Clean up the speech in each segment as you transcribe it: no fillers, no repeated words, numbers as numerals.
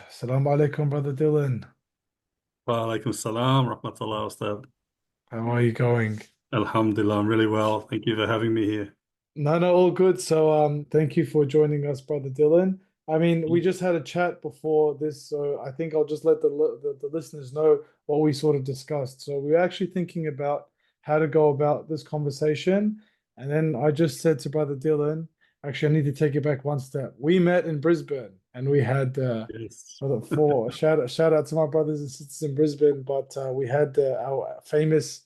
Assalamu alaikum, brother Dylan. Wa alaikum salam, rahmatullah, Ustad. How are you going? Alhamdulillah, I'm really well. Thank you for having me here. No, no, all good. So, thank you for joining us, brother Dylan. I mean, we just had a chat before this, so I think I'll just let the listeners know what we sort of discussed. So, we were actually thinking about how to go about this conversation, and then I just said to brother Dylan, actually, I need to take it back one step. We met in Brisbane, and we had Yes. for shout out to my brothers and sisters in Brisbane, but we had our famous.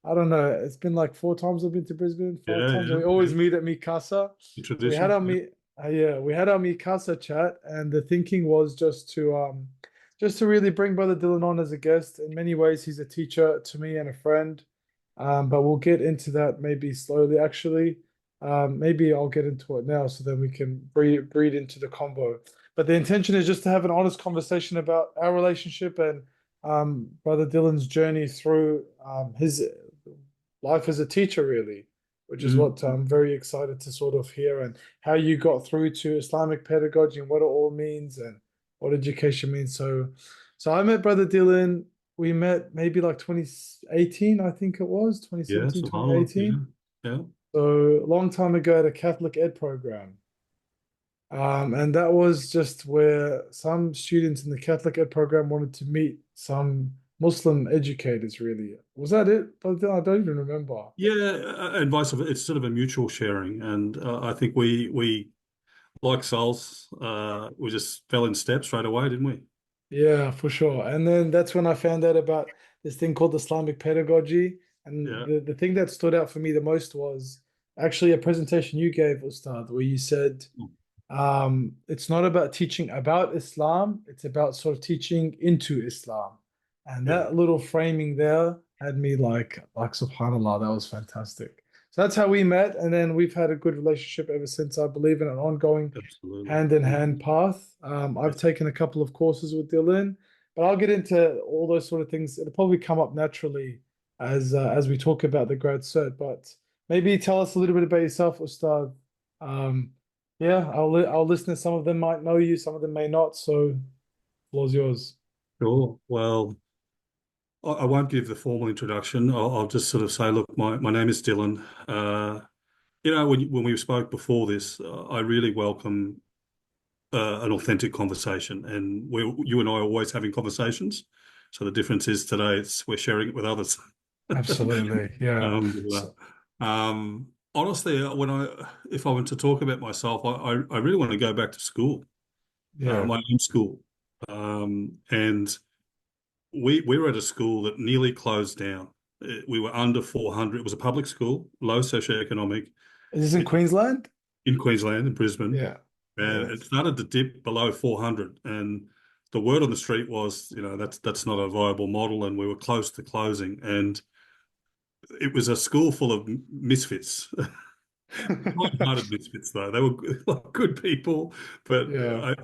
I don't know. It's been like four times I've been to Brisbane, five Yeah, times, and yeah, we yeah. always meet at Mikasa. The We had tradition. our Yeah. meet, yeah, we had our Mikasa chat, and the thinking was just to really bring Brother Dylan on as a guest. In many ways, he's a teacher to me and a friend. But we'll get into that maybe slowly. Actually, maybe I'll get into it now, so then we can breed into the combo. But the intention is just to have an honest conversation about our relationship and Brother Dylan's journey through his life as a teacher, really, which is Mm. what I'm very excited to sort of hear, and how you got through to Islamic pedagogy and what it all means and what education means. So I met Brother Dylan. We met maybe like 2018, I think it was, Yeah, 2017, subhanAllah. Yeah, 2018. yeah. So a long time ago at a Catholic ed program. And that was just where some students in the Catholic ed program wanted to meet some Muslim educators, really. Was that it? I don't even remember. Yeah, and vice versa. It's sort of a mutual sharing, and I think we like souls. We just fell in step straight away, didn't we? Yeah, for sure. And then that's when I found out about this thing called Islamic pedagogy. And Yeah. the thing that stood out for me the most was actually a presentation you gave, Ustad, where you said it's not about teaching about Islam, it's about sort of teaching into Islam. And Yeah. that little framing there had me like subhanallah, that was fantastic. So that's how we met, and then we've had a good relationship ever since, I believe, in an ongoing Absolutely. hand in hand path. I've taken a couple of courses with Dylan, but I'll get into all those sort of things. It'll probably come up naturally as we talk about the grad cert. But maybe tell us a little bit about yourself, Ustad. Um, yeah, our listeners, some of them might know you, some of them may not. So, floor's yours. Sure. Well, I won't give the formal introduction. I'll just sort of say, look, my name is Dylan. When we spoke before this, I really welcome an authentic conversation, and you and I are always having conversations. So the difference is today we're sharing it with others. Absolutely. Yeah. Alhamdulillah. So, Honestly, if I were to talk about myself, I really want to go back to school, yeah. my own school, and we were at a school that nearly closed down. We were under 400. It was a public school, low socioeconomic, Is this in Queensland? in Queensland, in Brisbane, Yeah. Yeah, and it that's started to dip below 400. And the word on the street was, that's not a viable model, and we were close to closing. And it was a school full of misfits, kind-hearted misfits, though. They were good people, but yeah.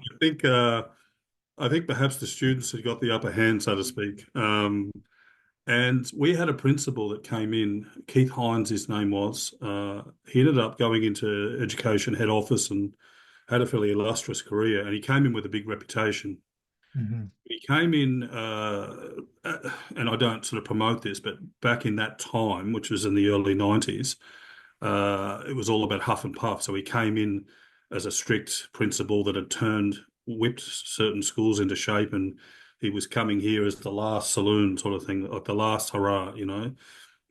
I think perhaps the students had got the upper hand, so to speak. And we had a principal that came in, Keith Hines, his name was. He ended up going into education head office and had a fairly illustrious career. And he came in with a big reputation. Mhm. He came in, and I don't sort of promote this, but back in that time, which was in the early 90s, it was all about huff and puff. So he came in as a strict principal that had whipped certain schools into shape, and he was coming here as the last saloon sort of thing, like the last hurrah.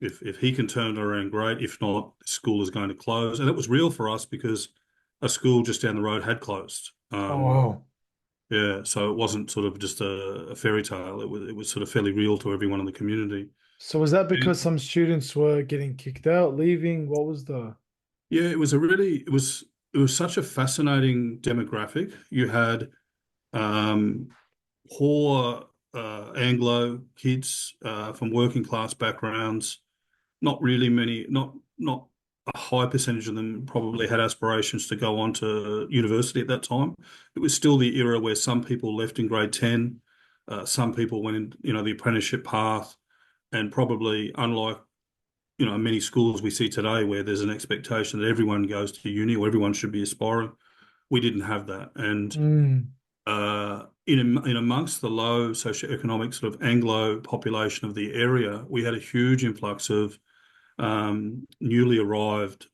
If he can turn it around, great. If not, the school is going to close. And it was real for us because a school just down the road had closed. Oh, wow. Yeah, so it wasn't sort of just a fairy tale. It was sort of fairly real to everyone in the community. So was that And because some students were getting kicked out, leaving? What was the? yeah, it was it was such a fascinating demographic. You had um, poor Anglo kids from working class backgrounds. Not really many, not a high percentage of them probably had aspirations to go on to university at that time. It was still the era where some people left in grade 10, some people went in, the apprenticeship path, and probably unlike, many schools we see today where there's an expectation that everyone goes to uni or everyone should be aspiring. We didn't have that. And Mm. in amongst the low socioeconomic sort of Anglo population of the area, we had a huge influx of newly arrived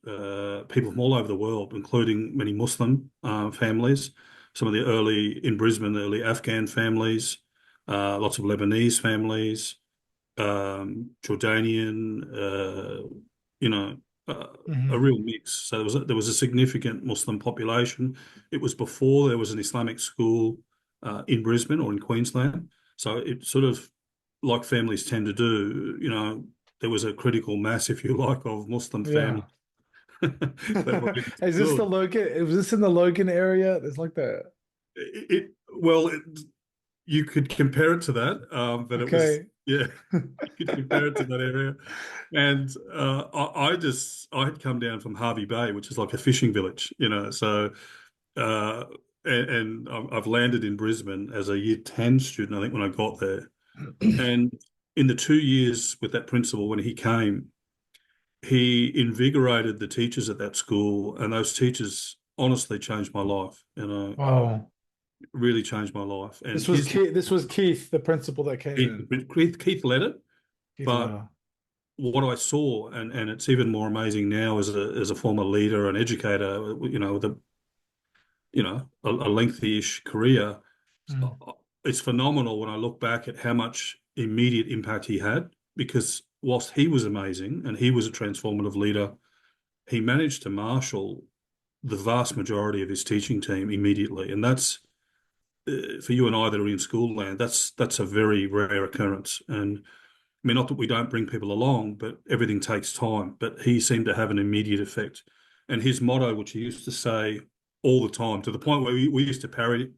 people from all over the world, including many Muslim families, some of the in Brisbane, the early Afghan families, lots of Lebanese families, Jordanian, you know, uh, a Hmm. real mix. So there was a significant Muslim population. It was before there was an Islamic school in Brisbane or in Queensland. So it sort of, like families tend to do, there was a critical mass, if you like, of Muslim families Yeah. that were in the Is this the school. Logan? Was this in the Logan area? It's like that. Well, you could compare it to that, but it was, Okay. yeah, you could compare it to that area. And I had come down from Harvey Bay, which is like a fishing village, so, uh, and I've landed in Brisbane as a year 10 student, I think, when I got there. And in the 2 years with that principal, when he came, he invigorated the teachers at that school, and those teachers honestly changed my life, Wow. really changed my life. And This was his Keith. This was Keith, the principal that came Keith, in. Keith led it, Keith but Leto. what I saw, and it's even more amazing now as a former leader and educator, with a lengthy-ish career, Mm. it's phenomenal when I look back at how much immediate impact he had. Because whilst he was amazing and he was a transformative leader, he managed to marshal the vast majority of his teaching team immediately, and that's for you and I that are in school land. That's a very rare occurrence, and I mean, not that we don't bring people along, but everything takes time. But he seemed to have an immediate effect. And his motto, which he used to say all the time, to the point where we used to parody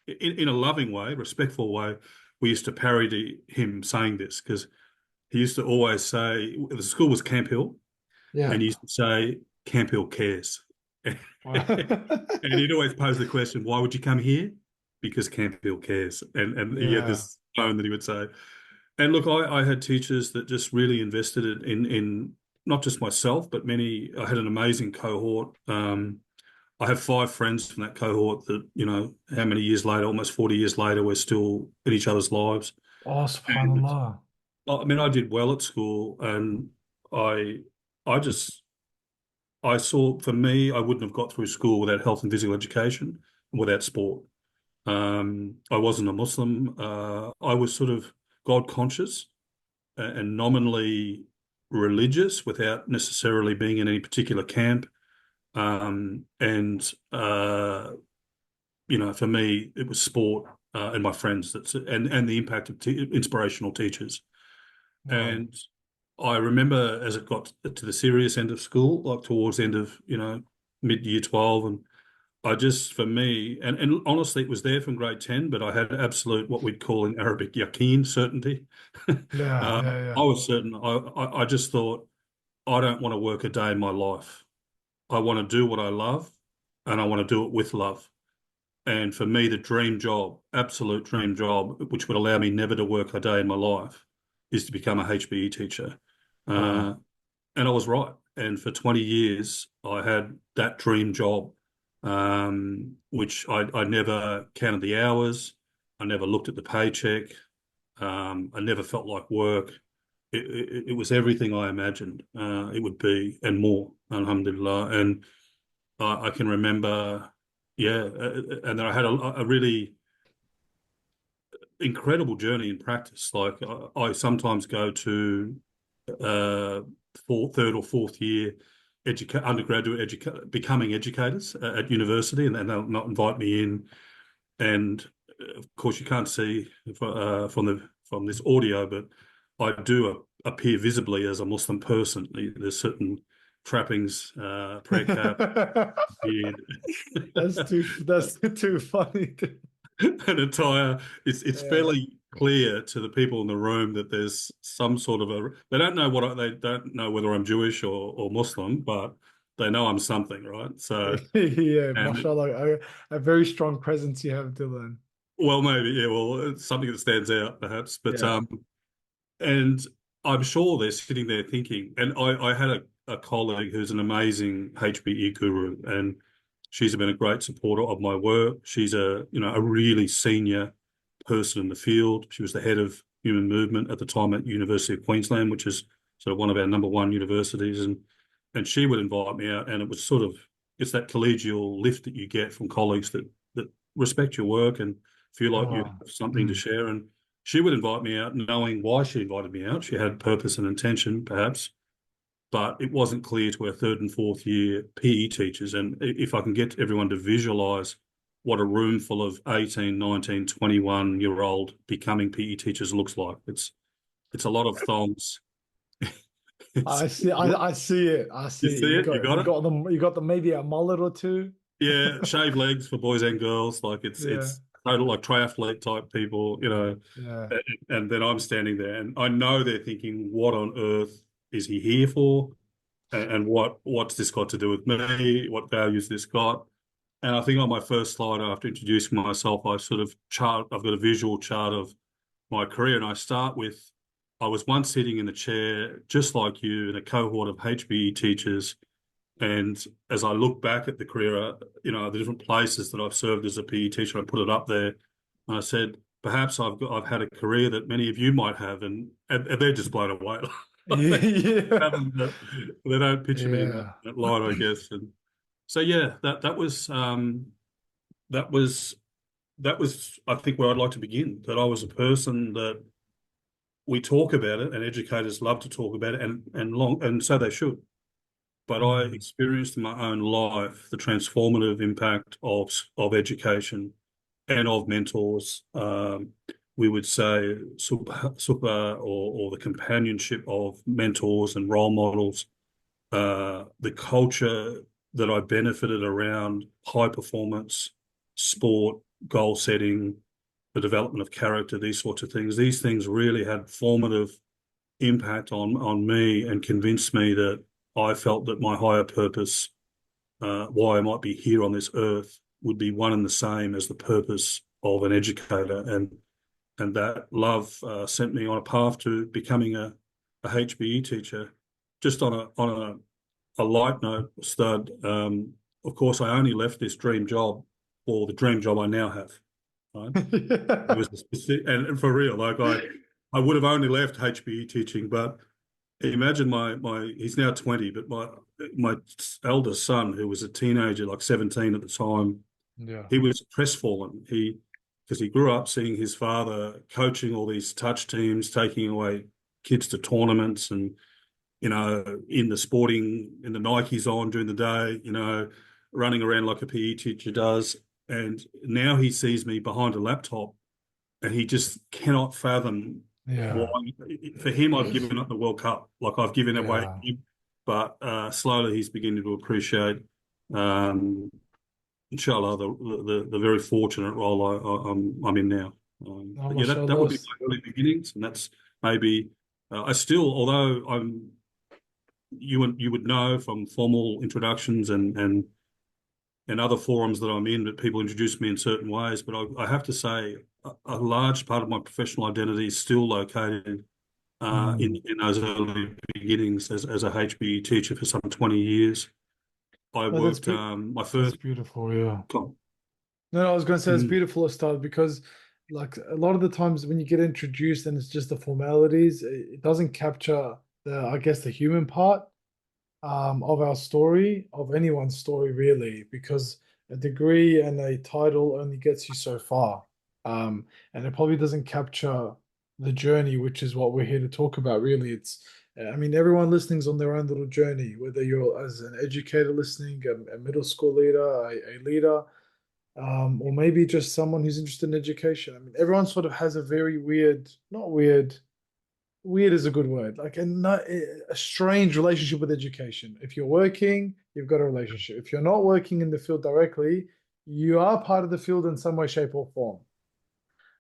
in a loving way, respectful way, we used to parody him saying this because he used to always say, the school was Camp Hill, and Yeah. he used to say, Camp Hill cares. Wow. And he'd always pose the question, why would you come here? Because Camp Hill cares. And he had Yeah. this tone that he would say. And look, I had teachers that just really invested in not just myself, but many. I had an amazing cohort. I have 5 friends from that cohort that, how many years later, almost 40 years later, we're still in each other's lives. Oh, And subhanallah. I mean, I did well at school, and I, I just, I saw, for me, I wouldn't have got through school without health and physical education and without sport. I wasn't a Muslim. I was sort of God conscious and nominally religious without necessarily being in any particular camp. And for me, it was sport and my friends and the impact of inspirational teachers. Wow. And I remember as it got to the serious end of school, like towards the end of mid year 12, and for me, and honestly, it was there from grade 10, but I had absolute, what we'd call in Arabic, yaqeen, certainty. Yeah. I Yeah. Yeah. was certain. I just thought, I don't want to work a day in my life. I want to do what I love, and I want to do it with love. And for me, the dream job, absolute dream job, which would allow me never to work a day in my life, is to become a HBE teacher. Wow. Uh, and I was right. And for 20 years, I had that dream job, which I never counted the hours. I never looked at the paycheck. I never felt like work. It was everything I imagined it would be and more, alhamdulillah. And I can remember, yeah, and then I had a really incredible journey in practice. Like I sometimes go to uh, third or fourth year undergraduate becoming educators at university, and they'll not invite me in. And of course, you can't see from this audio, but I do appear visibly as a Muslim person. There's certain trappings, prayer cap, beard, that's too funny. and attire. It's Yeah. fairly clear to the people in the room that there's some sort of a. They don't know they don't know whether I'm Jewish or Muslim, but they know I'm something, right? So, Yeah, and mashallah, a very strong presence you have, Dylan. well, maybe, yeah, well, it's something that stands out, perhaps. But Yeah. and I'm sure they're sitting there thinking. And I had a colleague who's an amazing HBE guru, and she's been a great supporter of my work. She's a really senior person in the field. She was the head of human movement at the time at University of Queensland, which is sort of one of our number one universities. And she would invite me out, and it was sort of it's that collegial lift that you get from colleagues that respect your work and feel like you Oh. have something to Mm. share. And she would invite me out, knowing why she invited me out. She had purpose and intention, perhaps, but it wasn't clear to our third and fourth year PE teachers. And if I can get everyone to visualize what a room full of 18, 19, 21-year-old becoming PE teachers looks like, it's a lot of thongs. It's I see. I see it. I you see it. see it, you got You it. got them. You got them. Maybe a mullet or two. Yeah, shaved legs for boys and girls. Like Yeah. it's total like triathlete type people. Yeah. And then I'm standing there, and I know they're thinking, what on earth is he here for? And what's this got to do with me? What values this got? And I think on my first slide, after introducing myself, I've got a visual chart of my career, and I start with, I was once sitting in a chair just like you in a cohort of HBE teachers. And as I look back at the career, the different places that I've served as a PE teacher, I put it up there. And I said, perhaps I've had a career that many of you might have, and they're just blown away. They Yeah. fathom that they don't picture me in Yeah. that light, I guess. And so, yeah, that was that was I think where I'd like to begin. That I was a person that we talk about it, and educators love to talk about it, and so they should. But I Mm. experienced in my own life the transformative impact of education and of mentors. We would say or the companionship of mentors and role models, the culture that I benefited around high performance, sport, goal setting, the development of character, these sorts of things. These things really had formative impact on me and convinced me that I felt that my higher purpose, why I might be here on this earth, would be one and the same as the purpose of an educator. And that love sent me on a path to becoming a HBE teacher. Just on a light note, Stud, of course, I only left this dream job for the dream job I now have. Right? It was a specific, and for real, like I would have only left HBE teaching, but imagine my he's now 20, but my eldest son, who was a teenager, like 17 at the time, Yeah. he was crestfallen. Because he grew up seeing his father coaching all these touch teams, taking away kids to tournaments, and in the Nikes on during the day, running around like a PE teacher does. And now he sees me behind a laptop, and he just cannot fathom why. Yeah. For him, I've given up the World Cup, like I've given away, Yeah. but slowly he's beginning to appreciate, um, inshallah, the very fortunate role I'm in now. Oh, But yeah, that would mashallah. be my early beginnings, and that's maybe I still, although you would know from formal introductions and other forums that I'm in that people introduce me in certain ways. But I have to say, a large part of my professional identity is still located Mm. in those early beginnings as a HBE teacher for some 20 years. I Oh, worked my that's first. beautiful. Yeah. Oh, No, I was going to say it's mm, beautiful, Ustad, because like a lot of the times when you get introduced and it's just the formalities, it doesn't capture I guess, the human part of our story, of anyone's story, really, because a degree and a title only gets you so far. And it probably doesn't capture the journey, which is what we're here to talk about, really. I mean, everyone listening's on their own little journey, whether you're as an educator listening, a middle school leader, a leader, or maybe just someone who's interested in education. I mean, everyone sort of has a very weird, not weird. weird is a good word. Like a strange relationship with education. If you're working, you've got a relationship. If you're not working in the field directly, you are part of the field in some way, shape, or form.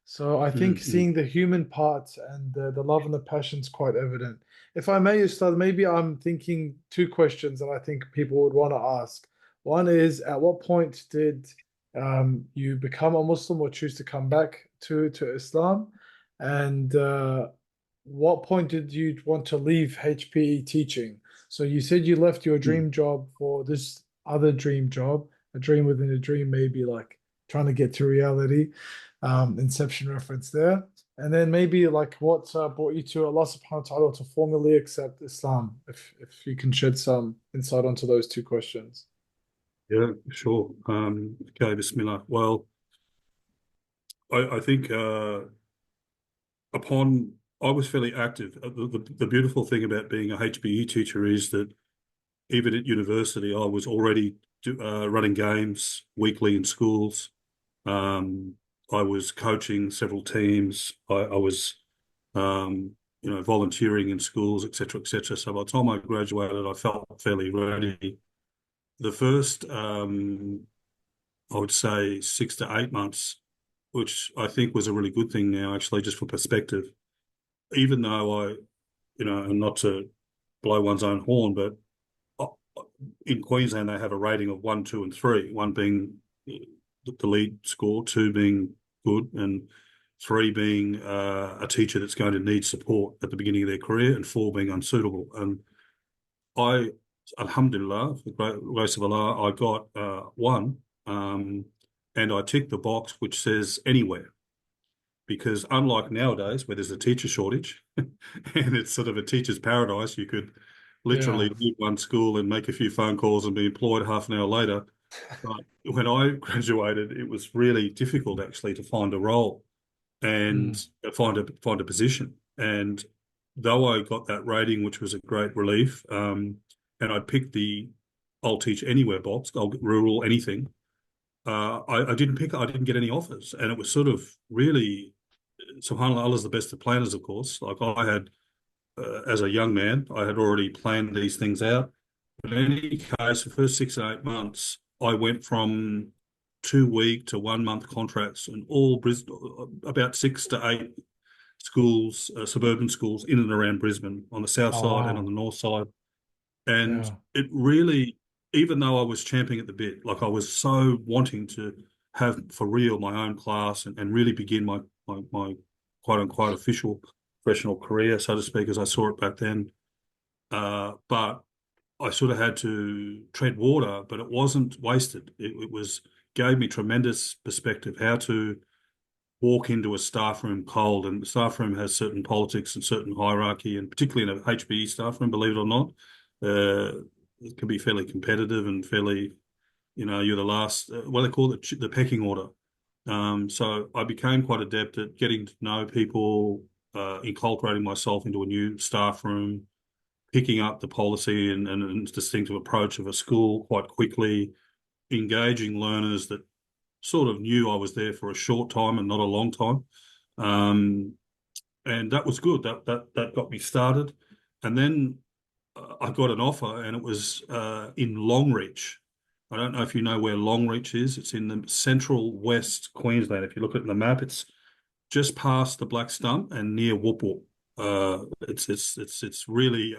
So I think Mm-hmm. seeing the human part and the love and the passion is quite evident. If I may start, maybe I'm thinking two questions that I think people would want to ask. One is, at what point did you become a Muslim or choose to come back to Islam? And what point did you want to leave HPE teaching? So you said you left your dream job for this other dream job, a dream within a dream, maybe like trying to get to reality. Inception reference there. And then maybe like what brought you to Allah subhanahu wa ta'ala to formally accept Islam, if you can shed some insight onto those two questions. Yeah, sure. Okay, Bismillah. Well, I think upon I was fairly active. The beautiful thing about being a HBE teacher is that even at university, I was already running games weekly in schools. Um, I was coaching several teams. I was, volunteering in schools, etc., etc. So by the time I graduated, I felt fairly ready. The first, I would say, 6 to 8 months, which I think was a really good thing now, actually, just for perspective. Even though and not to blow one's own horn, but uh, in Queensland, they have a rating of one, two, and three, one being the lead score, two being good, and three being a teacher that's going to need support at the beginning of their career, and four being unsuitable. And I, Alhamdulillah, for the grace of Allah, I got one, and I ticked the box which says anywhere. Because unlike nowadays, where there's a teacher shortage and it's sort of a teacher's paradise, you could Yeah. literally leave one school and make a few phone calls and be employed half an hour later. But when I graduated, it was really difficult actually to find a role and Mm. find a position. And though I got that rating, which was a great relief, and I picked the I'll teach anywhere box, I'll get rural anything. I didn't get any offers, and it was sort of really, subhanAllah, Allah's the best of planners, of course. Like I had, as a young man, I had already planned these things out. But in any case, the first 6 to 8 months, I went from 2 week to 1 month contracts and all about 6 to 8 schools, suburban schools in and around Brisbane on the south Oh side and on wow. the north side. And Yeah. it really, even though I was champing at the bit, like I was so wanting to have for real my own class and really begin my quote unquote official professional career, so to speak, as I saw it back then. But I sort of had to tread water, but it wasn't wasted. It was gave me tremendous perspective how to walk into a staff room cold, and the staff room has certain politics and certain hierarchy, and particularly in a HBE staff room, believe it or not, it can be fairly competitive and fairly, you're the last, what they call it, the pecking order. So I became quite adept at getting to know people, inculcating myself into a new staff room, picking up the policy and distinctive approach of a school quite quickly, engaging learners that sort of knew I was there for a short time and not a long time. Um, and that was good. That got me started. And then I got an offer, and it was in Longreach. I don't know if you know where Longreach is. It's in the central west Queensland. If you look at the map, it's just past the Black Stump and near Whoop Whoop. It's really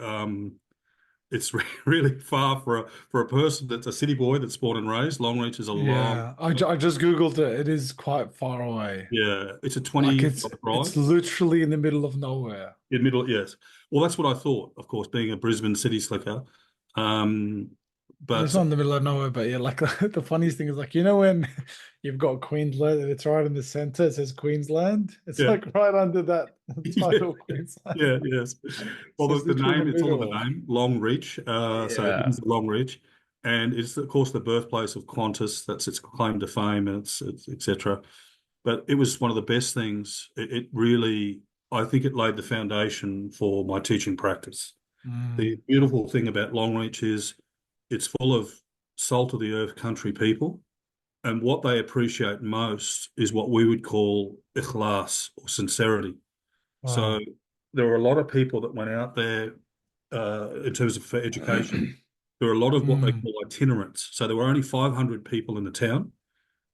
it's really far for a person that's a city boy that's born and raised. Longreach is a long, Yeah. I just Googled it. It is quite far away. yeah, it's a Like 20 minute it's drive literally in the middle of nowhere. in middle. Yes, well, that's what I thought. Of course, being a Brisbane city slicker, um, And it's but not in the middle of nowhere, but yeah, like the funniest thing is like, you know, when you've got Queensland and it's right in the center, it says Queensland. It's yeah, like right under that yeah, title, Queensland. yeah, yes. Well, So it's the literally in name, the it's all in the middle. name, Long Reach. So it Yeah. is Long Reach, and it's of course the birthplace of Qantas. That's its claim to fame, and it's etc. But it was one of the best things. It really, I think, it laid the foundation for my teaching practice. The Mm, beautiful thing about Longreach is it's full of salt of the earth country people. And what they appreciate most is what we would call ikhlas or sincerity. So wow. there were a lot of people that went out there in terms of for education. There were a lot of what they Mm, call itinerants. So there were only 500 people in the town,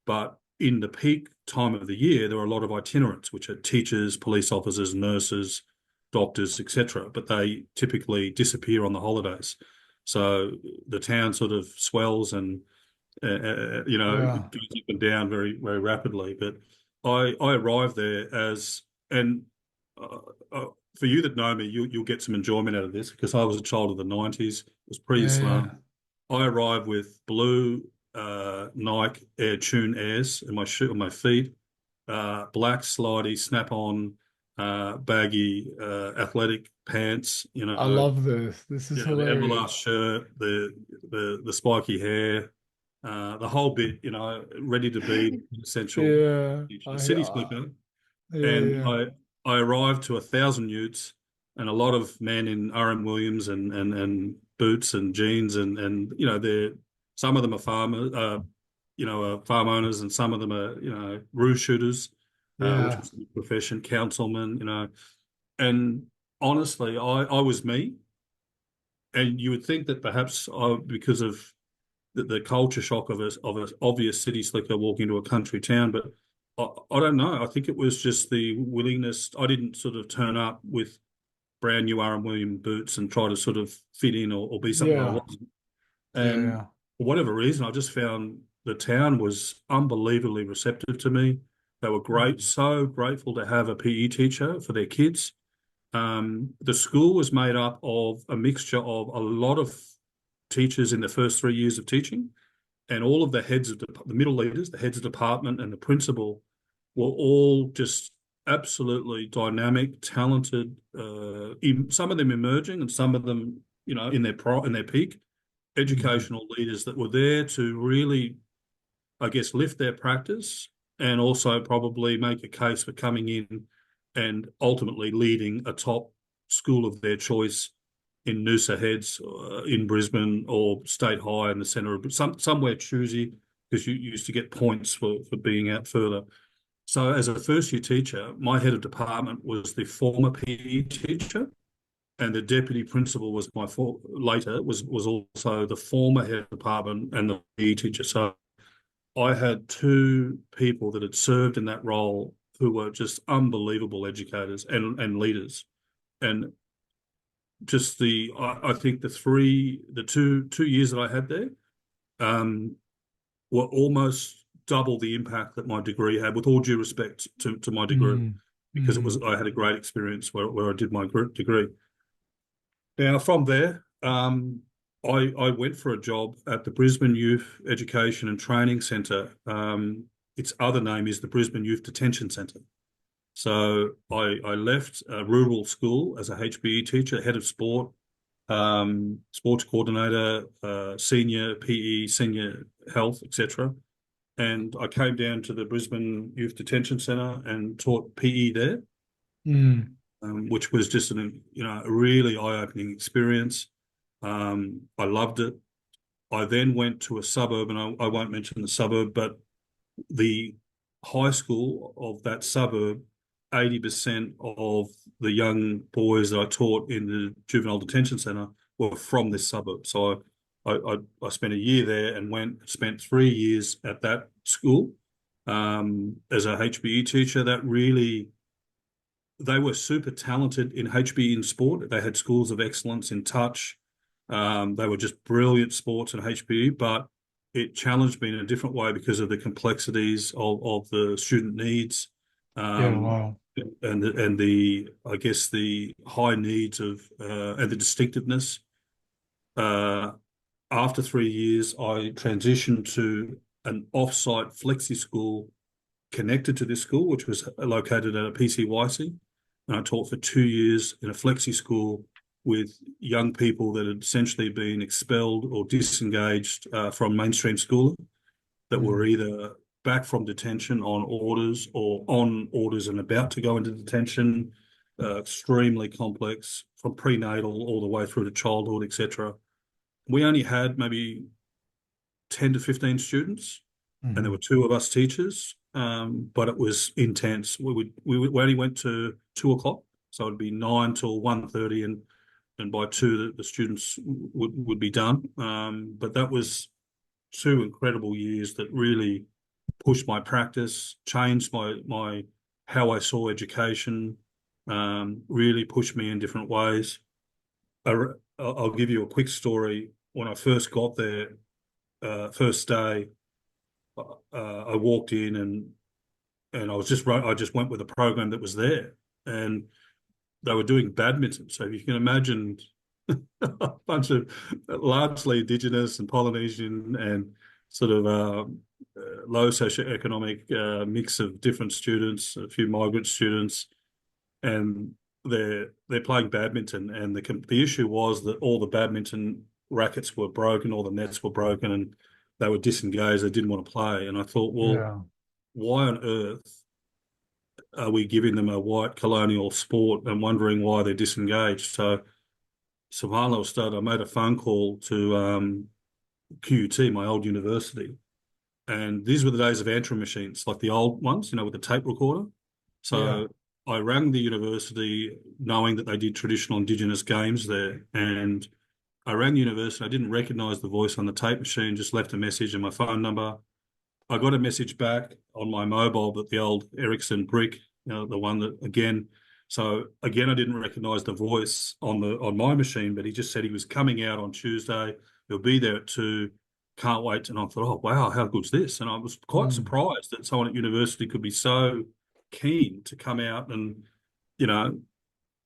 but in the peak time of the year, there were a lot of itinerants, which are teachers, police officers, nurses, doctors, etc. But they typically disappear on the holidays. So the town sort of swells and yeah, goes up and down very, very rapidly. But I arrived there and uh, uh, for you that know me, you'll get some enjoyment out of this because I was a child of the 90s. It was yeah, pre-Islam. I arrived with blue Nike Air Tune Airs in my shoe on my feet, black slidey snap-on baggy athletic pants, I love this. This is the Everlast hilarious. shirt, the spiky hair, the whole bit, ready to be an essential Yeah, city slicker. yeah, And yeah, I arrived to 1,000 utes and a lot of men in RM Williams and boots and jeans and they're some of them are farmers, farm owners, and some of them are roo shooters, which yeah, was a profession, councilmen, and honestly, I was me, and you would think that perhaps because of the culture shock of a obvious city slicker walking into a country town, but I don't know. I think it was just the willingness. I didn't sort of turn up with brand new RM Williams boots and try to sort of fit in or be something I yeah, wasn't. yeah, And yeah. for whatever reason, I just found the town was unbelievably receptive to me. They were great, Mm, so grateful to have a PE teacher for their kids. The school was made up of a mixture of a lot of teachers in the first 3 years of teaching, and all of the heads of the middle leaders, the heads of department, and the principal were all just absolutely dynamic, talented. Some of them emerging, and some of them, in their peak, mm, educational leaders that were there to really, I guess, lift their practice and also probably make a case for coming in and ultimately leading a top school of their choice in Noosa Heads, in Brisbane, or State High in the centre of somewhere choosy, because you used to get points for being out further. So as a first year teacher, my head of department was the former PE teacher, and the deputy principal was later was also the former head of department and the PE teacher. So I had two people that had served in that role who were just unbelievable educators and leaders. And just I think the two years that I had there um, were almost double the impact that my degree had, with all due respect to my degree, mm, because mm, I had a great experience where I did my degree. Now from there, I went for a job at the Brisbane Youth Education and Training Centre. Its other name is the Brisbane Youth Detention Centre. So I left a rural school as a HBE teacher, head of sport, sports coordinator, senior PE, senior health, etc. And I came down to the Brisbane Youth Detention Centre and taught PE there, mm, which was just a really eye-opening experience. I loved it. I then went to a suburb, and I won't mention the suburb, but the high school of that suburb, 80% of the young boys that I taught in the juvenile detention centre were from this suburb. So I spent a year there and spent 3 years at that school as a HBE teacher. That really, they were super talented in HBE in sport. They had schools of excellence in touch. They were just brilliant sports in HBE, but it challenged me in a different way because of the complexities of the student needs, yeah, um, wow. and I guess the high needs of and the distinctiveness. Uh, After 3 years, I transitioned to an off-site flexi school connected to this school, which was located at a PCYC. And I taught for 2 years in a flexi school with young people that had essentially been expelled or disengaged from mainstream schooling, that were Mm, either back from detention on orders or on orders and about to go into detention, extremely complex from prenatal all the way through to childhood, etc. We only had maybe 10 to 15 students, and there were mhm. two of us teachers, but it was intense. We only went to 2 o'clock, So it'd be 9 till 1:30, and by 2 the students would be done. But that was 2 incredible years that really pushed my practice, changed my how I saw education, really pushed me in different ways. I'll give you a quick story. When I first got there, first day, I walked in and I just went with the program that was there, and they were doing badminton. So if you can imagine a bunch of largely Indigenous and Polynesian and sort of low socioeconomic mix of different students, a few migrant students, and they're playing badminton. And the issue was that all the badminton rackets were broken, all the nets were broken, and they were disengaged. They didn't want to play. And I thought, well, Yeah. why on earth are we giving them a white colonial sport and wondering why they're disengaged? So subhanAllah started, I made a phone call to QUT, my old university. And these were the days of answering machines, like the old ones, with the tape recorder. Yeah. So I rang the university knowing that they did traditional Indigenous games there. And I rang the university. I didn't recognize the voice on the tape machine, just left a message and my phone number. I got a message back on my mobile that the old Ericsson brick, the one that again I didn't recognise the voice on my machine, but he just said he was coming out on Tuesday. He'll be there at 2. Can't wait. And I thought, oh wow, how good's this? And I was quite Mm. surprised that someone at university could be so keen to come out and, you know,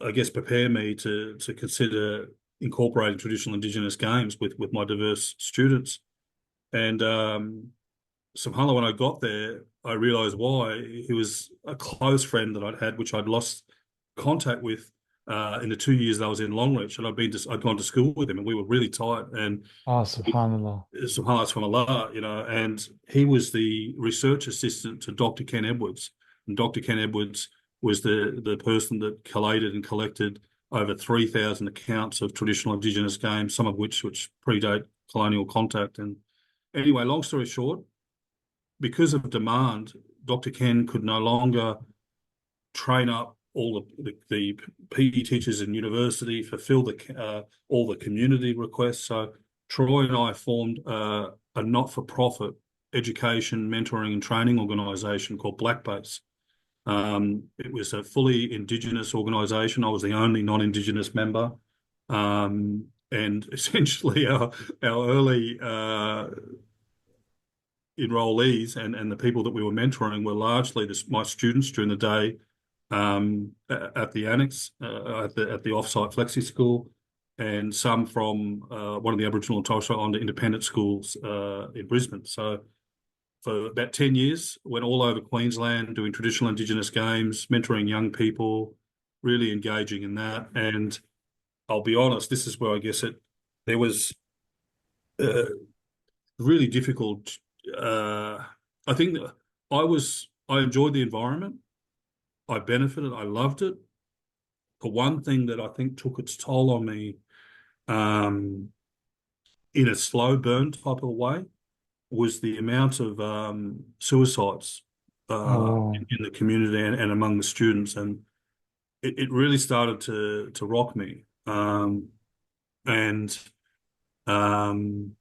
I guess prepare me to consider incorporating traditional Indigenous games with my diverse students. And subhanAllah, when I got there, I realised why. He was a close friend that I'd had, which I'd lost contact with in the 2 years that I was in Longreach, and I'd gone to school with him, and we were really tight. And Ah, subhanallah. subhanAllah from Allah, and he was the research assistant to Dr. Ken Edwards, and Dr. Ken Edwards was the person that collated and collected over 3,000 accounts of traditional Indigenous games, some of which predate colonial contact. And anyway, long story short, because of demand, Dr. Ken could no longer train up all the PE teachers in university, fulfill all the community requests. So Troy and I formed a not-for-profit education, mentoring and training organisation called Blackbase. It was a fully Indigenous organisation. I was the only non-Indigenous member. And essentially our early enrollees and the people that we were mentoring were largely my students during the day at the annex, at the offsite flexi school, and some from one of the Aboriginal and Torres Strait Islander independent schools in Brisbane. So for about 10 years, went all over Queensland doing traditional Indigenous games, mentoring young people, really engaging in that. And I'll be honest, this is where I guess there was uh, really difficult. I think that I enjoyed the environment. I benefited. I loved it. The one thing that I think took its toll on me, um, in a slow burn type of way, was the amount of suicides Oh, in the community and among the students, and it really started to rock me. And I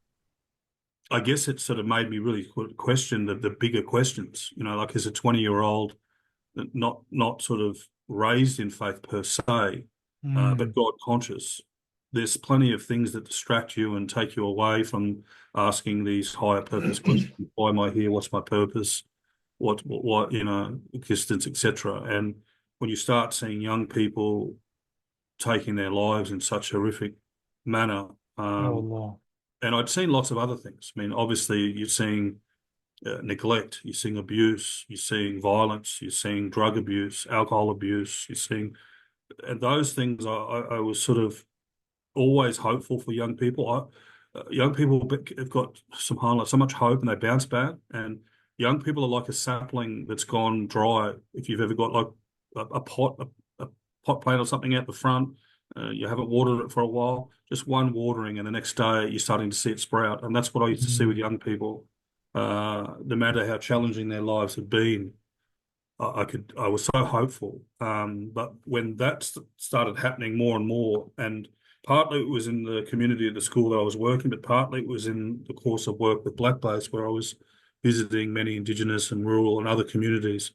guess it sort of made me really question the bigger questions. Like as a 20-year-old, not sort of raised in faith per se, but mm. God conscious. There's plenty of things that distract you and take you away from asking these higher purpose questions. Why am I here? What's my purpose? What existence, etc. And when you start seeing young people taking their lives in such horrific manner, Oh, Allah. and I'd seen lots of other things. I mean, obviously, you're seeing neglect, you're seeing abuse, you're seeing violence, you're seeing drug abuse, alcohol abuse, and those things. I was sort of always hopeful for young people. Young people have got so much hope, and they bounce back. And young people are like a sapling that's gone dry. If you've ever got like a pot plant or something out the front, you haven't watered it for a while. Just one watering, and the next day you're starting to see it sprout. And that's what I used to see with Mm. young people. No matter how challenging their lives have been, I was so hopeful. But when that started happening more and more, and partly it was in the community of the school that I was working, but partly it was in the course of work with Black Base, where I was visiting many Indigenous and rural and other communities,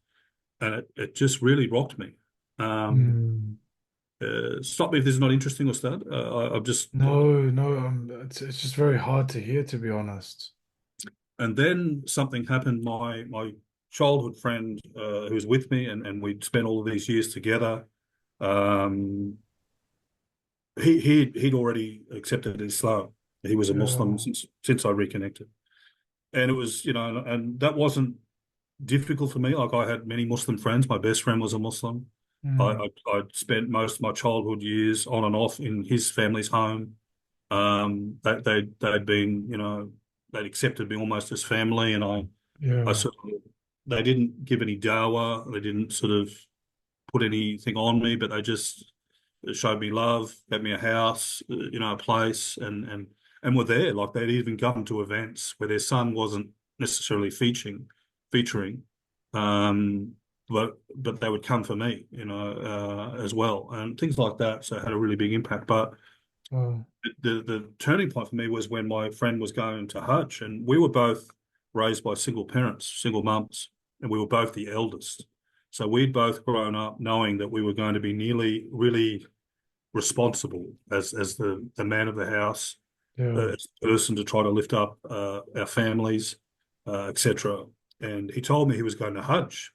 and it just really rocked me. Um, Mm. Stop me if this is not interesting or stuff. I've just No, no, it's just very hard to hear, to be honest. And then something happened. My childhood friend who was with me, and we'd spent all of these years together. Um, he'd already accepted Islam. He was a Muslim Yeah. since I reconnected, and it was and that wasn't difficult for me. Like I had many Muslim friends. My best friend was a Muslim. Mm. I'd spent most of my childhood years on and off in his family's home. They'd been they'd accepted me almost as family, and I Yeah. sort of, they didn't give any dawah. They didn't sort of put anything on me, but they just showed me love, gave me a house, a place, and were there. Like they'd even come to events where their son wasn't necessarily featuring, um, but they would come for me, as well, and things like that. So it had a really big impact. But Oh, the turning point for me was when my friend was going to Hajj, and we were both raised by single parents, single mums, and we were both the eldest. So we'd both grown up knowing that we were going to be nearly really responsible as the man of the house, yeah. as the person to try to lift up our families, etc. And he told me he was going to Hajj,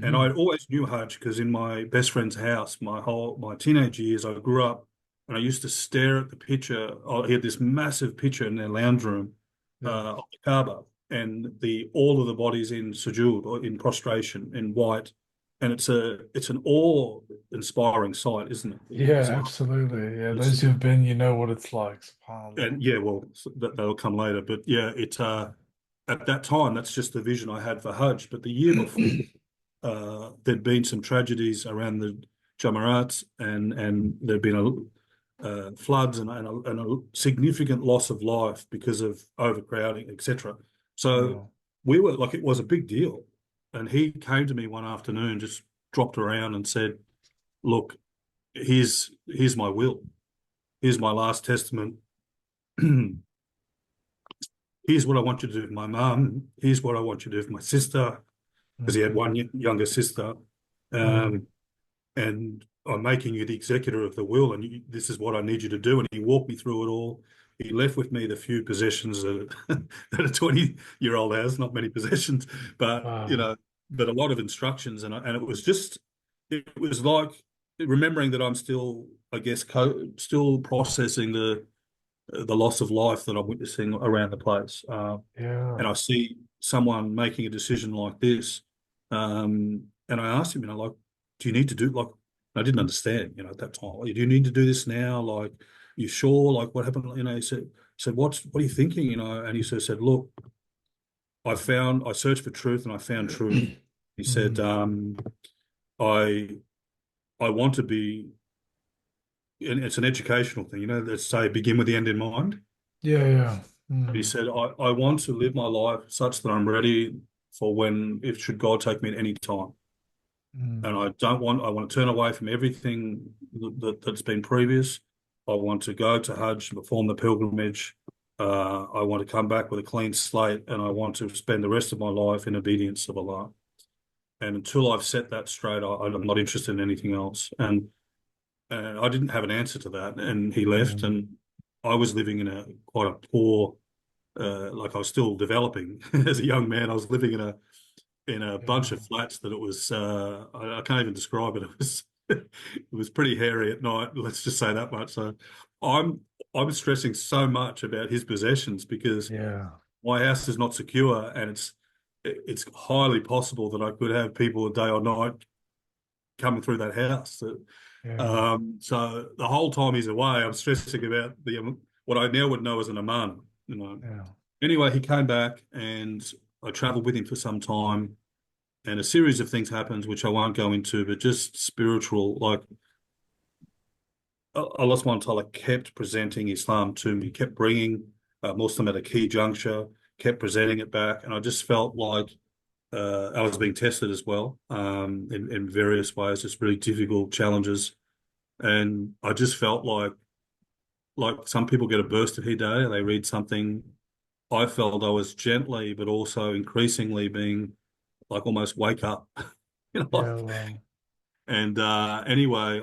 and I Hmm. always knew Hajj because in my best friend's house, my teenage years, I grew up and I used to stare at the picture. Oh, he had this massive picture in their lounge room Yeah. of the Kaaba, and the all of the bodies in sujood or in prostration in white, and it's an awe-inspiring sight, isn't it? Yeah, absolutely. Yeah, It's those who've been, you know what it's like, subhanAllah. and yeah, well, that'll come later, but yeah, at that time that's just the vision I had for Hajj. But the year before, there'd been some tragedies around the Jamarats, and there'd been floods and a significant loss of life because of overcrowding, etc. So Yeah. we were like, it was a big deal. And he came to me one afternoon, just dropped around and said, "Look, here's my will. Here's my last testament. Here's what I want you to do with my mum. Here's what I want you to do with my sister," because he had Mm. one younger sister. Mm. Um, and I'm making you the executor of the will, and this is what I need you to do. And he walked me through it all. He left with me the few possessions that, that a 20-year-old has, not many possessions, but Wow. but a lot of instructions. And it was just, it was like remembering that I'm still, I guess, still processing the loss of life that I'm witnessing around the place. And Yeah. I see someone making a decision like this. And I asked him, like, do you need to do like, I didn't understand, at that time. Like, do you need to do this now? Like, you sure? Like, what happened? He said, what are you thinking? And he sort of said, look, I searched for truth and I found truth. He said, Mm. I, I want to be, and it's an educational thing, let's say begin with the end in mind. Yeah, yeah. He Mm. said, I want to live my life such that I'm ready for when, if should God take me at any time. And Mm. I want to turn away from everything that's been previous. I want to go to Hajj, perform the pilgrimage. I want to come back with a clean slate, and I want to spend the rest of my life in obedience of Allah. And until I've set that straight, I'm not interested in anything else. And I didn't have an answer to that. And he left, Mm. and I was living in quite a poor, like I was still developing as a young man. I was living in a bunch of Yeah. flats that it was I can't even describe it. It was it was pretty hairy at night. Let's just say that much. So I'm I'm stressing so much about his possessions because Yeah. my house is not secure, and it's highly possible that I could have people day or night coming through that house. Yeah. So the whole time he's away, I'm stressing about what I now would know as an amana. Yeah. Anyway, he came back and I travelled with him for some time, and a series of things happened, which I won't go into, but just spiritual. Like Allah subhanahu wa ta'ala kept presenting Islam to me, kept bringing Muslim at a key juncture, kept presenting it back. And I just felt like I was being tested as well, in various ways, just really difficult challenges. And I just felt like some people get a burst of hidayah, they read something. I felt I was gently, but also increasingly being like almost wake up, like, Yeah, well, and anyway,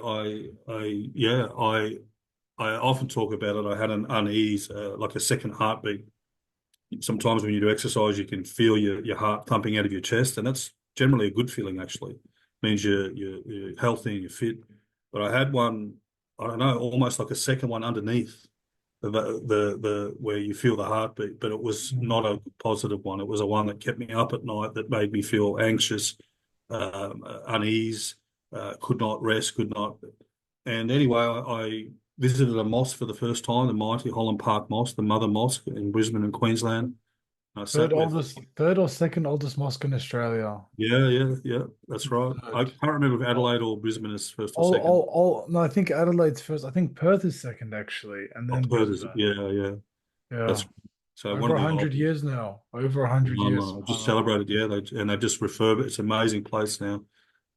yeah, I often talk about it. I had an unease, like a second heartbeat. Sometimes when you do exercise, you can feel your heart thumping out of your chest, and that's generally a good feeling, actually. It means you're healthy and you're fit. But I had one, I don't know, almost like a second one underneath the where you feel the heartbeat, but it was mm, not a positive one. It was a one that kept me up at night, that made me feel anxious, unease, could not rest, could not. And anyway, I visited a mosque for the first time, the mighty Holland Park Mosque, the Mother Mosque in Brisbane and Queensland. I sat with, third or second oldest mosque in Australia. yeah, that's right. I Third. can't remember if Adelaide or Brisbane is first or second. All, no, I think Adelaide's first. I think Perth is second actually, and Oh, then Perth is, Brisbane. yeah, Yeah, that's so one over of a the hundred oldest. years now. Over a hundred years, I just subhanAllah. celebrated, yeah, and they just refurb it. It's an amazing place now.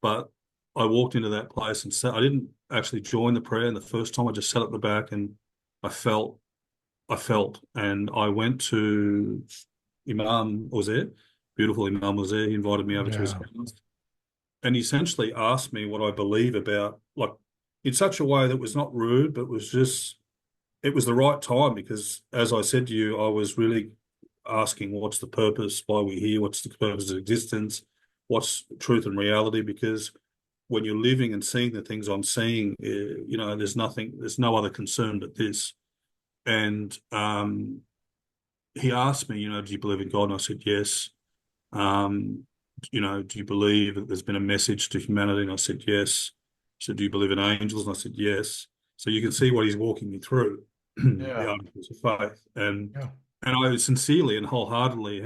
But I walked into that place and sat, I didn't actually join the prayer. And the first time I just sat at the back and I felt, and I went to Imam was there, beautiful Imam was there. He invited me over to his Yeah. house and he essentially asked me what I believe about, like, in such a way that was not rude, but was just, it was the right time because, as I said to you, I was really asking what's the purpose, why we're here, what's the purpose of existence, what's truth and reality, because when you're living and seeing the things I'm seeing, there's no other concern but this. And he asked me, do you believe in God? And I said, yes. Um, do you believe that there's been a message to humanity? And I said, yes. He said, do you believe in angels? And I said, yes. So you can see what he's walking me through, the Yeah. articles of faith. Yeah. And I sincerely and wholeheartedly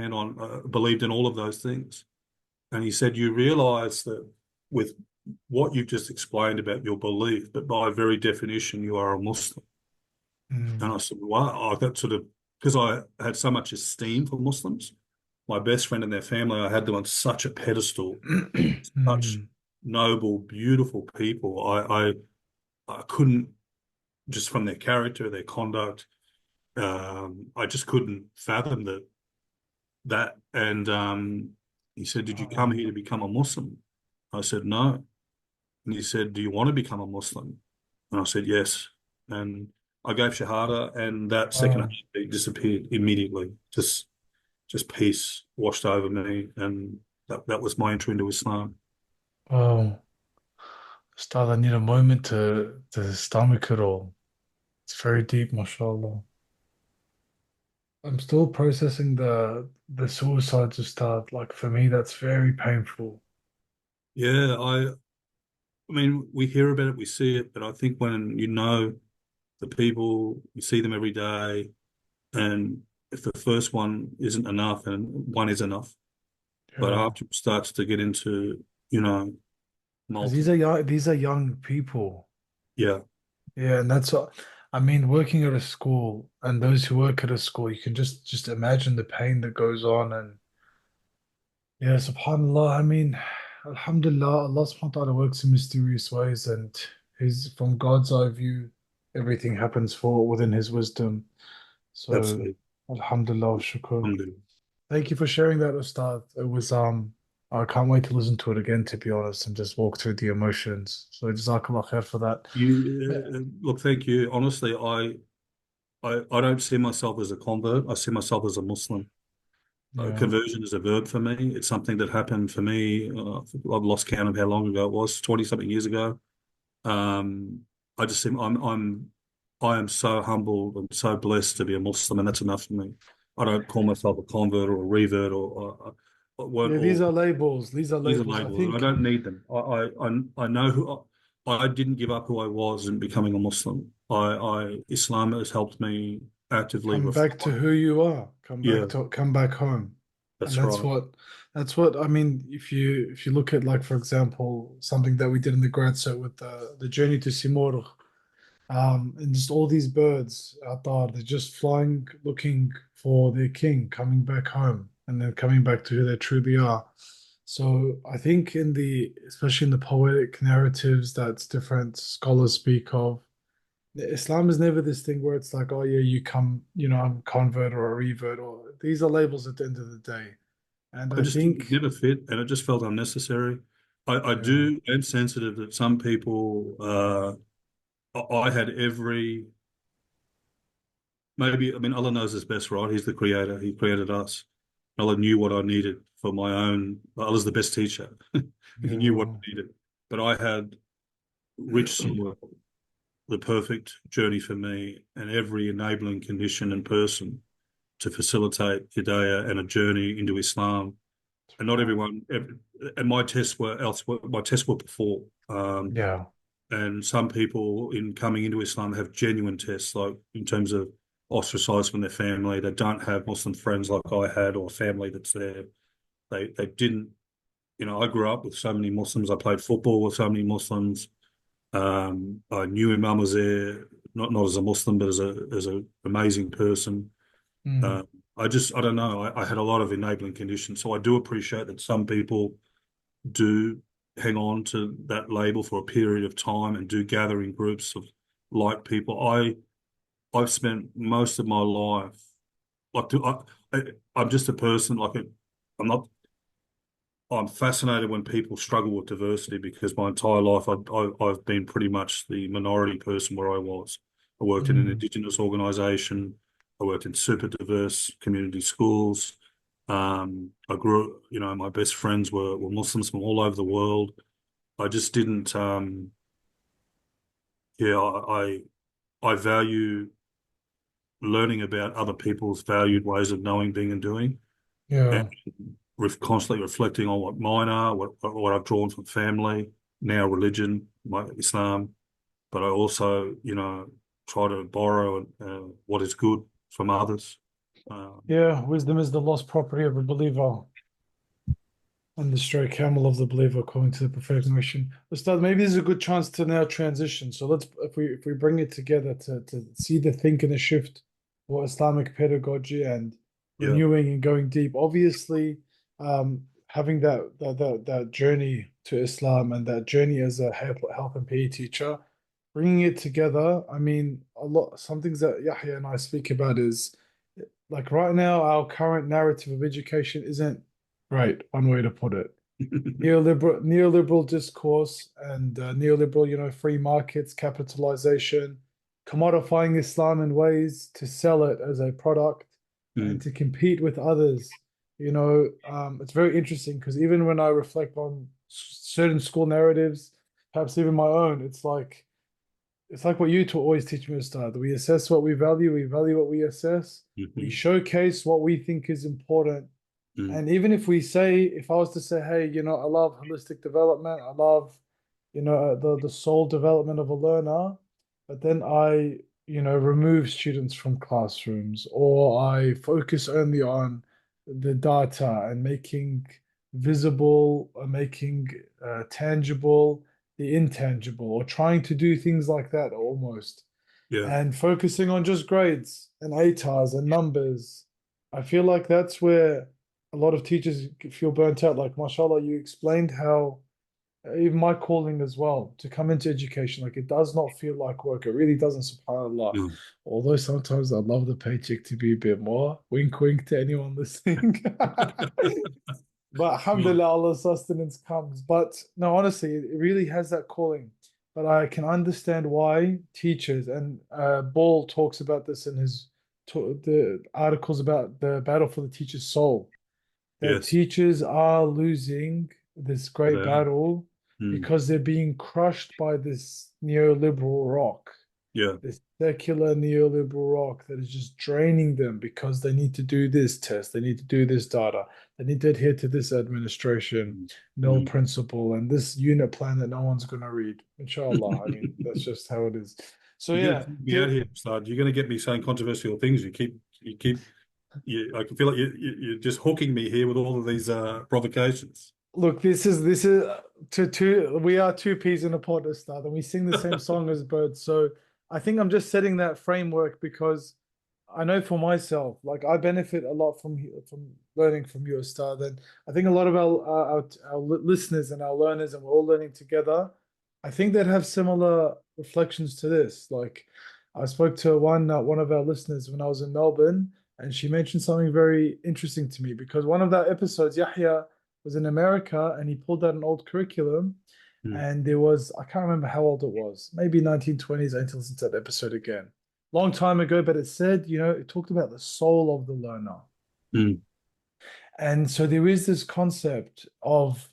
believed in all of those things. And he said, you realize that with what you've just explained about your belief, but by very definition, you are a Muslim. And Mm. I said, wow, I got sort of, because I had so much esteem for Muslims, my best friend and their family, I had them on such a pedestal, such Mm. noble, beautiful people. I couldn't, just from their character, their conduct, I just couldn't fathom that. And he said, did you come here to become a Muslim? I said, no. And he said, do you want to become a Muslim? And I said, yes. And I gave Shahada, and that second Oh, heartbeat disappeared immediately. Just peace washed over me, and that was my entry into Islam. oh, Ustad, I need a moment to stomach it all. It's very deep, mashallah. I'm still processing the suicides, Ustad. Like for me, that's very painful. Yeah, I mean, we hear about it, we see it, but I think when you know the people, you see them every day, and if the first one isn't enough, and one is enough, but Yeah. after it starts to get into, you know, Because multiple, these are young people. yeah, Yeah, and that's what I mean, working at a school and those who work at a school, you can just imagine the pain that goes on and yeah, subhanAllah, I mean, Alhamdulillah, Allah subhanahu wa ta'ala works in mysterious ways and his from God's eye view, everything happens for within his wisdom. So absolutely. Alhamdulillah, shukr. Alhamdulillah. Thank you for sharing that, Ustad. It was I can't wait to listen to it again, to be honest, and just walk through the emotions. So Jazakallah khair for that. Look, thank you. Honestly, I don't see myself as a convert. I see myself as a Muslim. Yeah. Conversion is a verb for me. It's something that happened for me. I've lost count of how long ago it was, 20 something years ago. Um, I just seem I am so humbled and so blessed to be a Muslim, and that's enough for me. I don't call myself a convert or a revert Yeah, these or are labels. These are these are labels. I labels, and I think don't need them. I know who I didn't give up who I was in becoming a Muslim. Islam has helped me actively come back to refine. who you are. Yeah, Come back home. And that's right. that's what I mean. If you look at like for example something that we did in the grad cert with the journey to Simorgh, and just all these birds out there, they're just flying, looking for their king coming back home. and then coming back to who they truly are. So I think especially in the poetic narratives that different scholars speak of, Islam is never this thing where it's like, oh yeah, you come, I'm a convert or a revert, or these are labels at the end of the day. And I I just it think, never fit, and it just felt unnecessary. I yeah, do am sensitive that some people. I had every maybe. I mean, Allah knows us best, right? He's the creator. He created us. Allah knew what I needed for my own. Allah's the best teacher. He knew what yeah, I needed, but I had rich soil, the perfect journey for me, and every enabling condition and person to facilitate hidayah and a journey into Islam. And not everyone, and my tests were elsewhere. My tests were before. yeah, And some people in coming into Islam have genuine tests, like in terms of ostracized from their family. They don't have Muslim friends like I had, or family that's there. They didn't. I grew up with so many Muslims. I played football with so many Muslims. I knew Imam was there, not as a Muslim, but as a amazing person. mm, Uh, I don't know. I had a lot of enabling conditions, so I do appreciate that some people do hang on to that label for a period of time and do gather in groups of like people. I've spent most of my life I'm just a person I'm not. I'm fascinated when people struggle with diversity because my entire life I've been pretty much the minority person where I was. I worked in an mm, Indigenous organisation. I worked in super diverse community schools. I grew, my best friends were Muslims from all over the world. I just didn't, yeah, I value learning about other people's valued ways of knowing, being, and doing, and yeah, constantly reflecting on what mine are, what I've drawn from family, now religion, my Islam, but I also, try to borrow what is good from others. Um, yeah. Wisdom is the lost property of a believer, and the stray camel of the believer, according to the prophetic mission. Ustad, maybe this is a good chance to now transition. So let's, if we bring it together to see the think and the shift for Islamic pedagogy and yeah, renewing and going deep. Obviously, having that journey to Islam and that journey as a health and PE teacher, bringing it together. I mean, some things that Yahya and I speak about is like right now, our current narrative of education isn't right, one way to put it. Neoliberal discourse and neoliberal, free markets, capitalization, commodifying Islam in ways to sell it as a product and mm, to compete with others. It's very interesting because even when I reflect on certain school narratives, perhaps even my own, it's like what you always teach me to start. We assess what we value what we assess, we mhm, showcase what we think is important. mm, And even if I was to say, hey, I love holistic development, I love, the soul development of a learner, but then I, remove students from classrooms or I focus only on the data and making visible, making tangible the intangible, or trying to do things like that almost, yeah, and focusing on just grades and ATARs and numbers. I feel like that's where a lot of teachers feel burnt out. Like, mashallah, you explained how even my calling as well to come into education, like it does not feel like work. It really doesn't, subhanAllah. mm. Although sometimes I'd love the paycheck to be a bit more. Wink, wink to anyone listening. But Well, alhamdulillah, Allah's sustenance comes. But no, honestly, it really has that calling. But I can understand why teachers, and Ball talks about this in the articles about the battle for the teacher's soul, that yes, teachers are losing this great yeah, battle mm, because they're being crushed by this neoliberal rock, yeah, this secular neoliberal rock that is just draining them because they need to do this test, they need to do this data, they need to adhere to this administration, mm, no mm. principle, and this unit plan that no one's going to read. Inshallah. I mean, that's just how it is. So You're going yeah, to take me out here, Slud. You're going to get me saying controversial things. I can feel like you're just hooking me here with all of these provocations. look, this is we are two peas in a pod to start, and we sing the same song as birds. So I think I'm just setting that framework because I know for myself, like I benefit a lot from learning from you, Ustad. And I think a lot of our listeners and our learners, and we're all learning together. I think they'd have similar reflections to this. Like I spoke to one of our listeners when I was in Melbourne, and she mentioned something very interesting to me because one of our episodes, Yahya was in America, and he pulled out an old curriculum, Mm, and there was I can't remember how old it was, maybe 1920s. I need to listen to that episode again long time ago, but it said, it talked about the soul of the learner. mm, And so there is this concept of,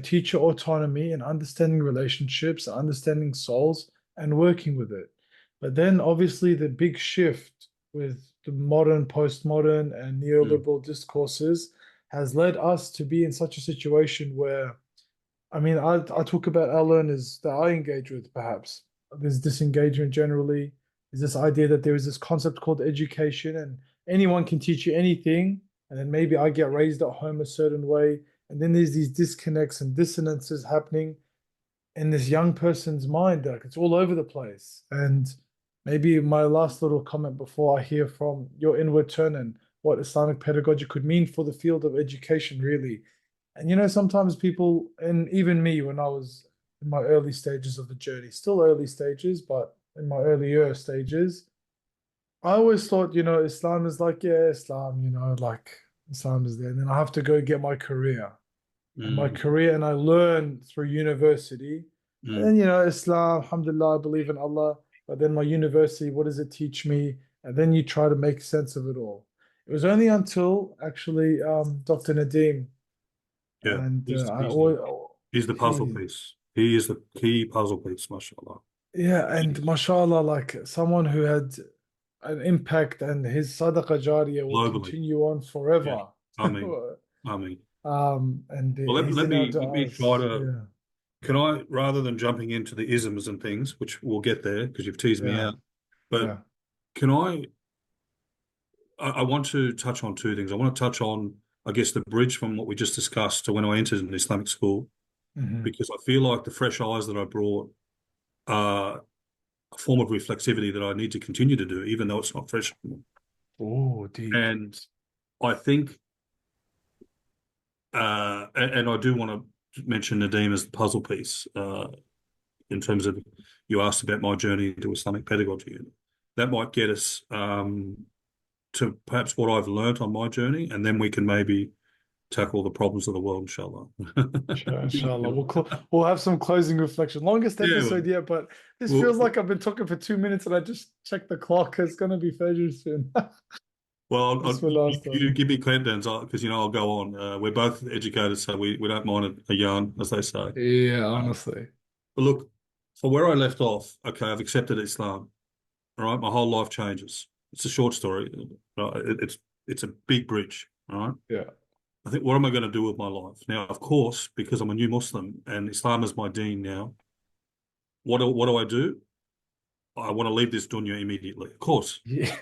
teacher autonomy and understanding relationships, understanding souls, and working with it. But then obviously the big shift with the modern, postmodern, and mm, neoliberal discourses has led us to be in such a situation where, I mean, I talk about our learners that I engage with, perhaps. There's disengagement generally. There's this idea that there is this concept called education, and anyone can teach you anything. And then maybe I get raised at home a certain way. And then there's these disconnects and dissonances happening in this young person's mind. Like it's all over the place. And maybe my last little comment before I hear from your inward turn and what Islamic pedagogy could mean for the field of education, really. And sometimes people, and even me when I was in my early stages of the journey, still early stages, but in my earlier stages, I always thought, Islam is like, yeah, Islam, like Islam is there. And then I have to go get my career. And my mm, career, and I learn through university. And then, mm. Islam, alhamdulillah, I believe in Allah. But then my university, what does it teach me? And then you try to make sense of it all. It was only until actually Dr. Nadeem Yeah, and he's I he's the always, he's the puzzle he, piece. He is the key puzzle piece, mashallah. yeah, and mashallah, like someone who had an impact, and his sadaqah jariyah will Globally. continue on Yeah. forever. I mean, I mean. And Well, he's let in our me try du'as. to. Yeah, Can I, rather than jumping into the isms and things, which we'll get there because you've teased me yeah, out, but yeah. can I? I want to touch on two things. I want to touch on, I guess, the bridge from what we just discussed to when I entered an Islamic school, Hmm. because I feel like the fresh eyes that I brought are a form of reflexivity that I need to continue to do, even though it's not fresh. Oh, deep. And I think, and I do want to mention Nadeem as the puzzle piece, in terms of you asked about my journey into Islamic pedagogy. That might get us to perhaps what I've learned on my journey, and then we can maybe tackle the problems of the world, inshallah. Sure, inshallah. We'll have some closing reflection. Longest Yeah, episode yet, but this well, feels like I've been talking for 2 minutes and I just checked the clock. It's gonna be Fajr soon. well, Bismillah. you give me countdowns because I'll go on. We're both educated, so we don't mind a yarn, as they say. Yeah, Uh, honestly. but look, for where I left off, okay, I've accepted Islam. All right, my whole life changes. It's a short story. Right? It's a big bridge. All right. Yeah. I think, what am I going to do with my life now? Of course, because I'm a new Muslim and Islam is my deen now. What do I do? I want to leave this dunya immediately. Of course. Yeah.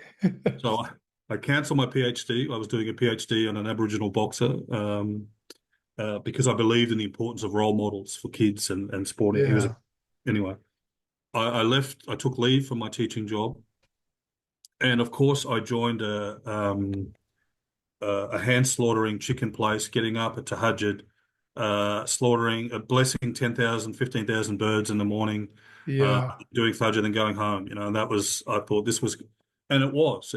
So I cancelled my PhD. I was doing a PhD on an Aboriginal boxer, because I believed in the importance of role models for kids and sporting. He was Yeah. anyway. I left. I took leave from my teaching job, and of course, I joined a hand slaughtering chicken place, getting up at Tahajjud, slaughtering, blessing 10,000, 15,000 birds in the morning, Yeah. doing Fajr, then going home. And that was, I thought this was, and it was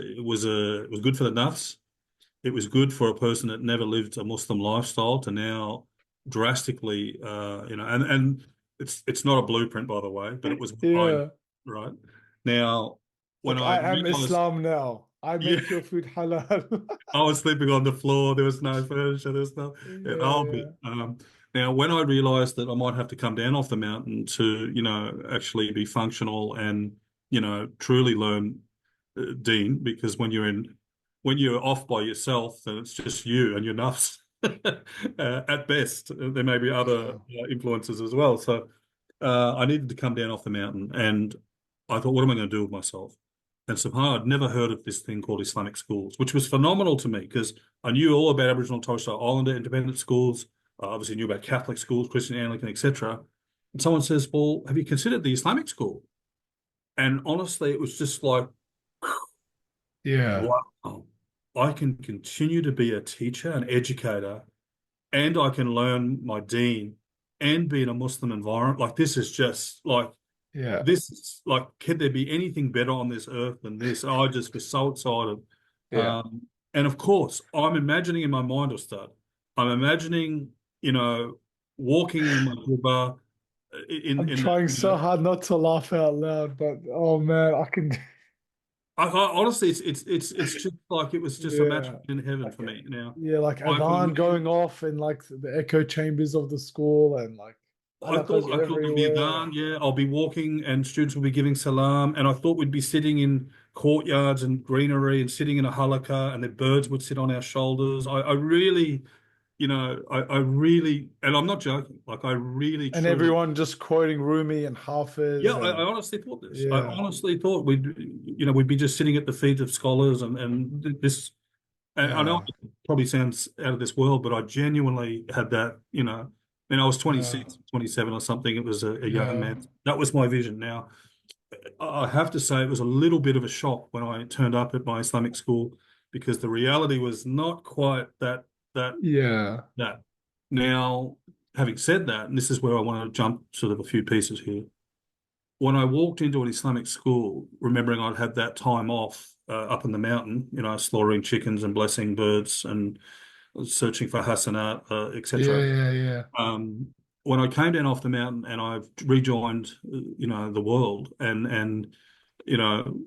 good for the nafs. It was good for a person that never lived a Muslim lifestyle to now drastically, and it's not a blueprint, by the way, but it was what I, Yeah. right now, when Like I I am realized, Islam now. I yeah, make your food halal. I was sleeping on the floor. There was no furniture. There was no, yeah, the whole bit. Yeah. Now, when I realized that I might have to come down off the mountain to, actually be functional and, truly learn Dean, because when you're off by yourself, then it's just you and your nuffs at best. There may be other Sure. influences as well. So I needed to come down off the mountain, and I thought, what am I going to do with myself? And subhanAllah, I'd never heard of this thing called Islamic schools, which was phenomenal to me because I knew all about Aboriginal and Torres Strait Islander independent schools. I obviously knew about Catholic schools, Christian, Anglican, etc. And someone says, "Well, have you considered the Islamic school?" And honestly, it was just like Yeah. wow, I can continue to be a teacher, an educator, and I can learn my deen and be in a Muslim environment. Like this is just like Yeah. this is like, can there be anything better on this earth than this? I just was so excited. Yeah. And of course, I'm imagining in my mind, Ustad, I'm imagining, you know, walking in my jubba I'm in the, trying so hard not to laugh out loud, but oh man, I can. honestly, it's just like it was just a match Yeah. in heaven for Okay. me. Now, Yeah, like I can Adhan going off in like the echo chambers of the school and like halaqas I thought there'd be a everywhere. daan, yeah. I'll be walking and students will be giving salam. And I thought we'd be sitting in courtyards and greenery and sitting in a halakha and the birds would sit on our shoulders. I really, I really, and I'm not joking, like I really And truly, everyone just quoting Rumi and yeah, Hafiz I and honestly thought this. I yeah, honestly thought we'd be just sitting at the feet of scholars and this, and I know yeah, it probably sounds out of this world, but I genuinely had that, I was yeah, 26, 27 or something. It was a young yeah. man. That was my vision. Now, I have to say it was a little bit of a shock when I turned up at my Islamic school because the reality was not quite that Yeah. that. Now, having said that, and this is where I want to jump sort of a few pieces here. When I walked into an Islamic school, remembering I'd had that time off up in the mountain, slaughtering chickens and blessing birds and searching for hasanat, Yeah, etc. yeah, yeah. When I came down off the mountain and I've rejoined, the world and you know,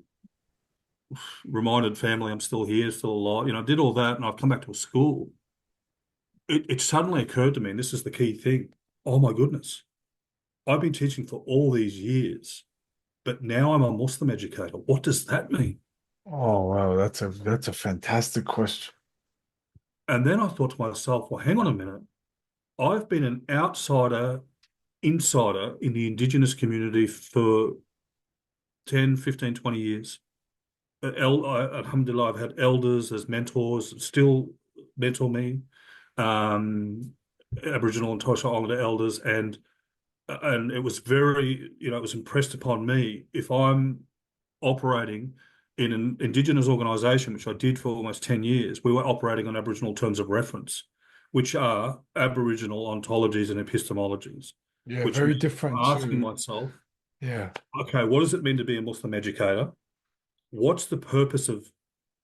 reminded family I'm still here, still alive. I did all that and I've come back to a school. It suddenly occurred to me, and this is the key thing. Oh my goodness, I've been teaching for all these years, but now I'm a Muslim educator. What does that mean? Oh wow, that's a fantastic question. And then I thought to myself, well, hang on a minute. I've been an outsider, insider in the Indigenous community for 10, 15, 20 years. Alhamdulillah, I've had elders as mentors, still mentor me, um, Aboriginal and Torres Strait Islander elders, and it was very, it was impressed upon me if I'm operating in an Indigenous organisation, which I did for almost 10 years, we were operating on Aboriginal terms of reference, which are Aboriginal ontologies and epistemologies, Yeah, which very means different asking too. myself, Yeah, okay, what does it mean to be a Muslim educator? What's the purpose of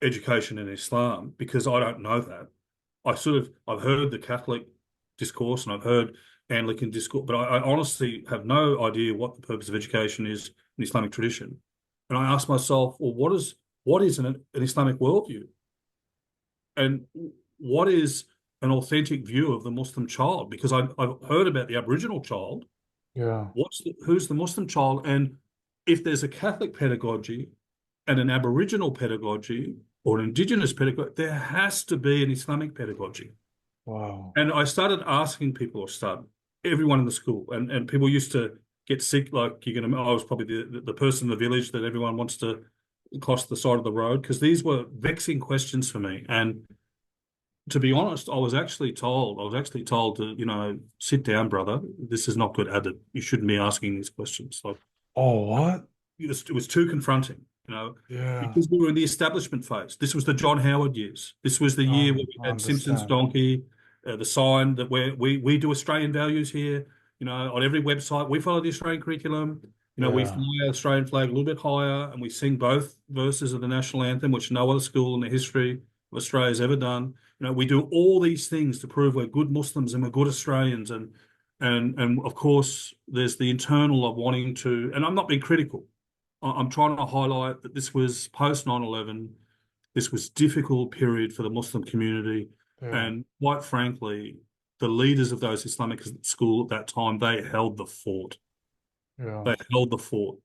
education in Islam? Because I don't know that. I've heard the Catholic discourse and I've heard Anglican discourse, but I honestly have no idea what the purpose of education is in the Islamic tradition. And I ask myself, well, what is an Islamic worldview? And what is an authentic view of the Muslim child? Because I've heard about the Aboriginal child. yeah, Who's the Muslim child? And if there's a Catholic pedagogy and an Aboriginal pedagogy or an Indigenous pedagogy, there has to be an Islamic pedagogy. wow. And I started asking people, everyone in the school, and people used to get sick, like I was probably the person in the village that everyone wants to cross the side of the road because these were vexing questions for me. And to be honest, I was actually told to, sit down, brother. This is not good adab. You shouldn't be asking these questions. Like Oh, what? it was too confronting, Yeah, because we were in the establishment phase. This was the John Howard years. This was the year where we I had Simpson's understand. donkey, the sign that we do Australian values here. On every website, we follow the Australian curriculum. We Yeah, fly our Australian flag a little bit higher, and we sing both verses of the national anthem, which no other school in the history of Australia has ever done. We do all these things to prove we're good Muslims and we're good Australians, and of course, there's the internal of wanting to. And I'm not being critical. I'm trying to highlight that this was post 9/11. This was difficult period for the Muslim community. yeah, And quite frankly, the leaders of those Islamic schools at that time, they held the fort. yeah, They held the fort.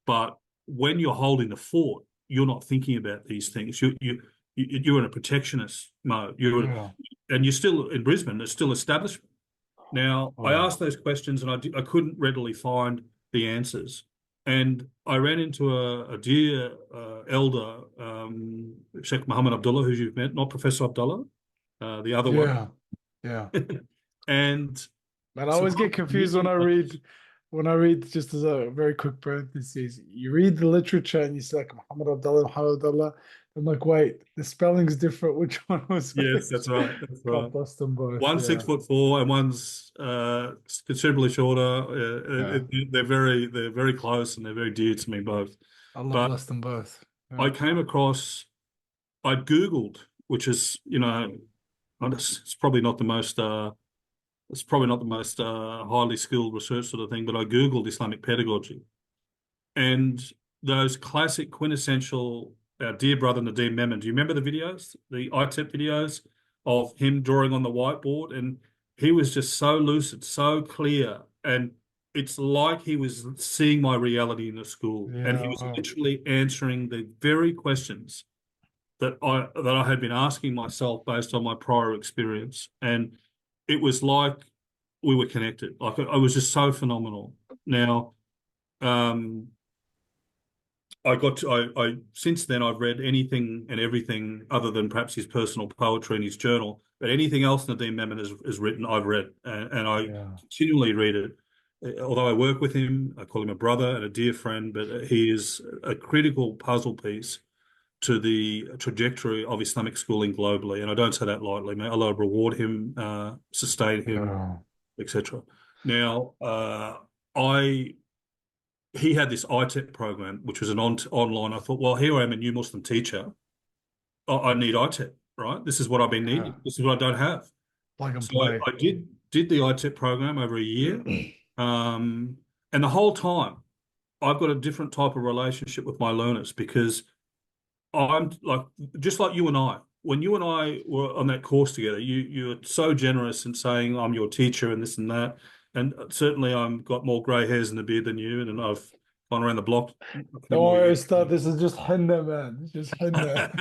But when you're holding the fort, you're not thinking about these things. You're in a protectionist mode. yeah. And you're still in Brisbane. There's still establishment. Now, I Oh, asked those questions and I couldn't readily find the answers. And I ran into a dear elder, Sheikh Muhammad Abdullah, who you've met, not Professor Abdullah, the other one. yeah, yeah. And Man, I always get confused when subhanAllah, I read just as a very quick parenthesis. You read the literature and you see like Muhammad Abdullah, Muhammad Abdullah. I'm like, wait, the spelling's different. Which one was Yes, which? that's right. That's God right. bless them both. One's Yeah. 6'4" and one's considerably shorter. Yeah. They're very close and they're very dear to me both. Allah But bless them both. I Yeah. came across, I Googled, which is, it's probably not the most highly skilled research sort of thing, but I Googled Islamic pedagogy and those classic quintessential, our dear brother Nadeem Memon. Do you remember the videos, the ITEP videos of him drawing on the whiteboard? And he was just so lucid, so clear. And it's like he was seeing my reality in the school. And he Yeah. was Wow. literally answering the very questions that I had been asking myself based on my prior experience. And it was like we were connected. Like I was just so phenomenal. Now, um, since then I've read anything and everything other than perhaps his personal poetry and his journal, but anything else Nadeem Memon has written, I've read, and I Yeah. continually read it. Although I work with him, I call him a brother and a dear friend, but he is a critical puzzle piece to the trajectory of Islamic schooling globally. And I don't say that lightly. May Allah reward him, sustain him, Yeah. etc. Now, I he had this ITEP program, which was an online. I thought, well, here I am, a new Muslim teacher. I need ITEP, right? This is what I've been Yeah. needing. This is what I don't have. Plug and So play. I did the ITEP program over a year, um, and the whole time I've got a different type of relationship with my learners because I'm like just like you and I. When you and I were on that course together, you're so generous in saying I'm your teacher and this and that. And certainly I'm got more grey hairs in the beard than you, and I've gone around the block a few Don't more worry, years. Ustad. This is just henna, man. It's just henna.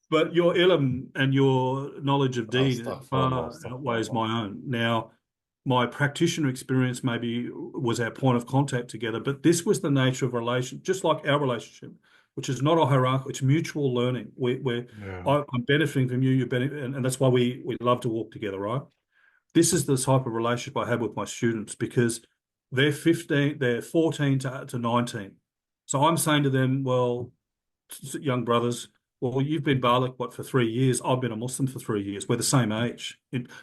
But your ilm and your knowledge of deen Astaghfirullah, far outweighs astaghfirullah. my own. Now, my practitioner experience maybe was our point of contact together, but this was the nature of relation, just like our relationship, which is not a hierarchy, it's mutual learning. Yeah. I'm benefiting from you, you're benefiting, and that's why we love to walk together, right? This is the type of relationship I have with my students because they're 14 to 19. So I'm saying to them, well, young brothers, well, you've been Balik, what, for 3 years? I've been a Muslim for 3 years. We're the same age.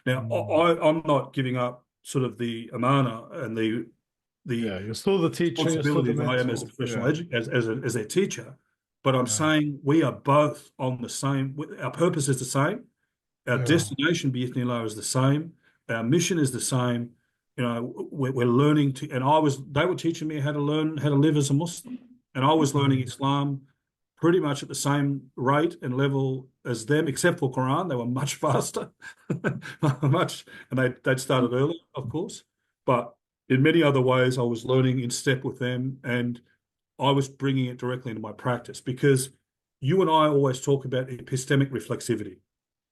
Now, Mm. I'm not giving up sort of the amana and the Yeah, you're still the teacher, you're still the responsibility that I am as a mentor. professional Yeah. as their teacher, but I'm Yeah. saying we are both on the same. Our purpose is the same. Our Yeah. destination, bi'ithnillah, is the same. Our mission is the same. We're learning to, and they were teaching me how to learn how to live as a Muslim, and I was learning Mm. Islam pretty much at the same rate and level as them, except for Quran. They were much faster, and they'd started early, of course, but in many other ways, I was learning in step with them, and I was bringing it directly into my practice because you and I always talk about epistemic reflexivity,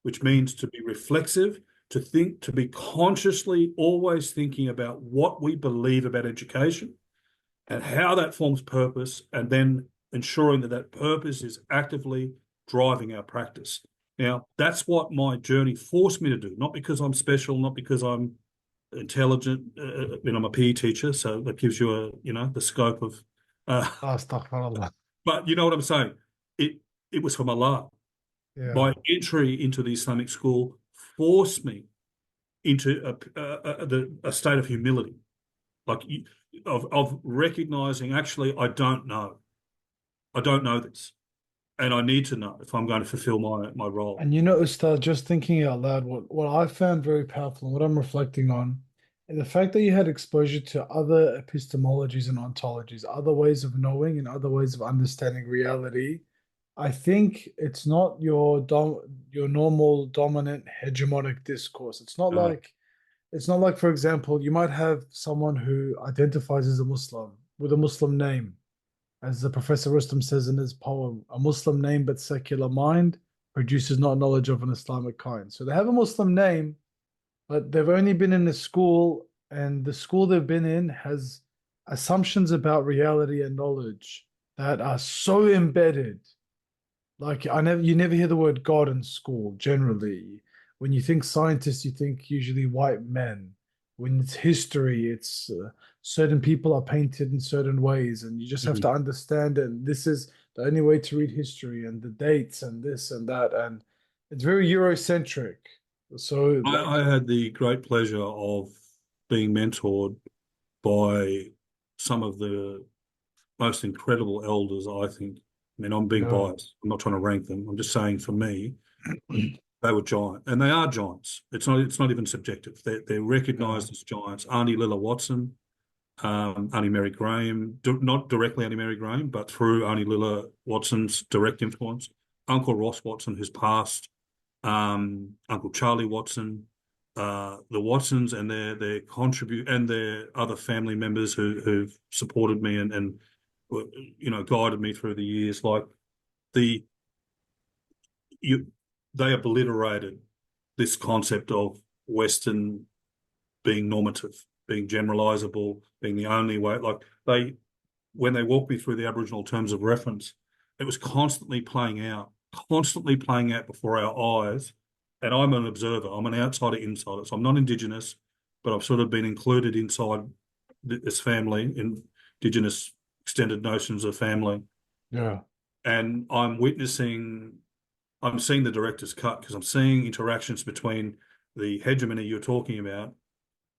which means to be reflexive, to think, to be consciously always thinking about what we believe about education and how that forms purpose, and then ensuring that that purpose is actively driving our practice. Now, that's what my journey forced me to do, not because I'm special, not because I'm intelligent. I'm a PE teacher, so that gives you the scope of. Uh, Astaghfirullah. but you know what I'm saying? It it was from Allah. Yeah. My entry into the Islamic school forced me into a state of humility, like of recognizing actually I don't know this, and I need to know if I'm going to fulfill my role. And you know, Ustad, just thinking out loud, what I found very powerful and what I'm reflecting on, is the fact that you had exposure to other epistemologies and ontologies, other ways of knowing and other ways of understanding reality. I think it's not your normal dominant hegemonic discourse. Uh, It's not like, for example, you might have someone who identifies as a Muslim with a Muslim name, as the Professor Rustam says in his poem, a Muslim name but secular mind produces not knowledge of an Islamic kind. So they have a Muslim name, but they've only been in a school, and the school they've been in has assumptions about reality and knowledge that are so embedded. Like you never hear the word God in school generally. When you think scientists, you think usually white men. When it's history, it's certain people are painted in certain ways, and you just have mhm. to understand it. And this is the only way to read history and the dates and this and that, and it's very Eurocentric. So like, I had the great pleasure of being mentored by some of the most incredible elders, I think. I mean, I'm being yeah, biased. I'm not trying to rank them. I'm just saying for me, they were giant, and they are giants. It's not even subjective. They're yeah, recognised as giants. Auntie Lilla Watson, Auntie Mary Graham, not directly Auntie Mary Graham, but through Auntie Lilla Watson's direct influence. Uncle Ross Watson, who's passed, Uncle Charlie Watson, the Watsons and their contribute and their other family members who've supported me and guided me through the years. Like the you they obliterated this concept of Western being normative, being generalizable, being the only way. Like when they walked me through the Aboriginal terms of reference, it was constantly playing out before our eyes. And I'm an observer. I'm an outsider insider. So I'm not Indigenous, but I've sort of been included inside this family, in Indigenous extended notions of family. yeah. And I'm seeing the director's cut because I'm seeing interactions between the hegemony you're talking about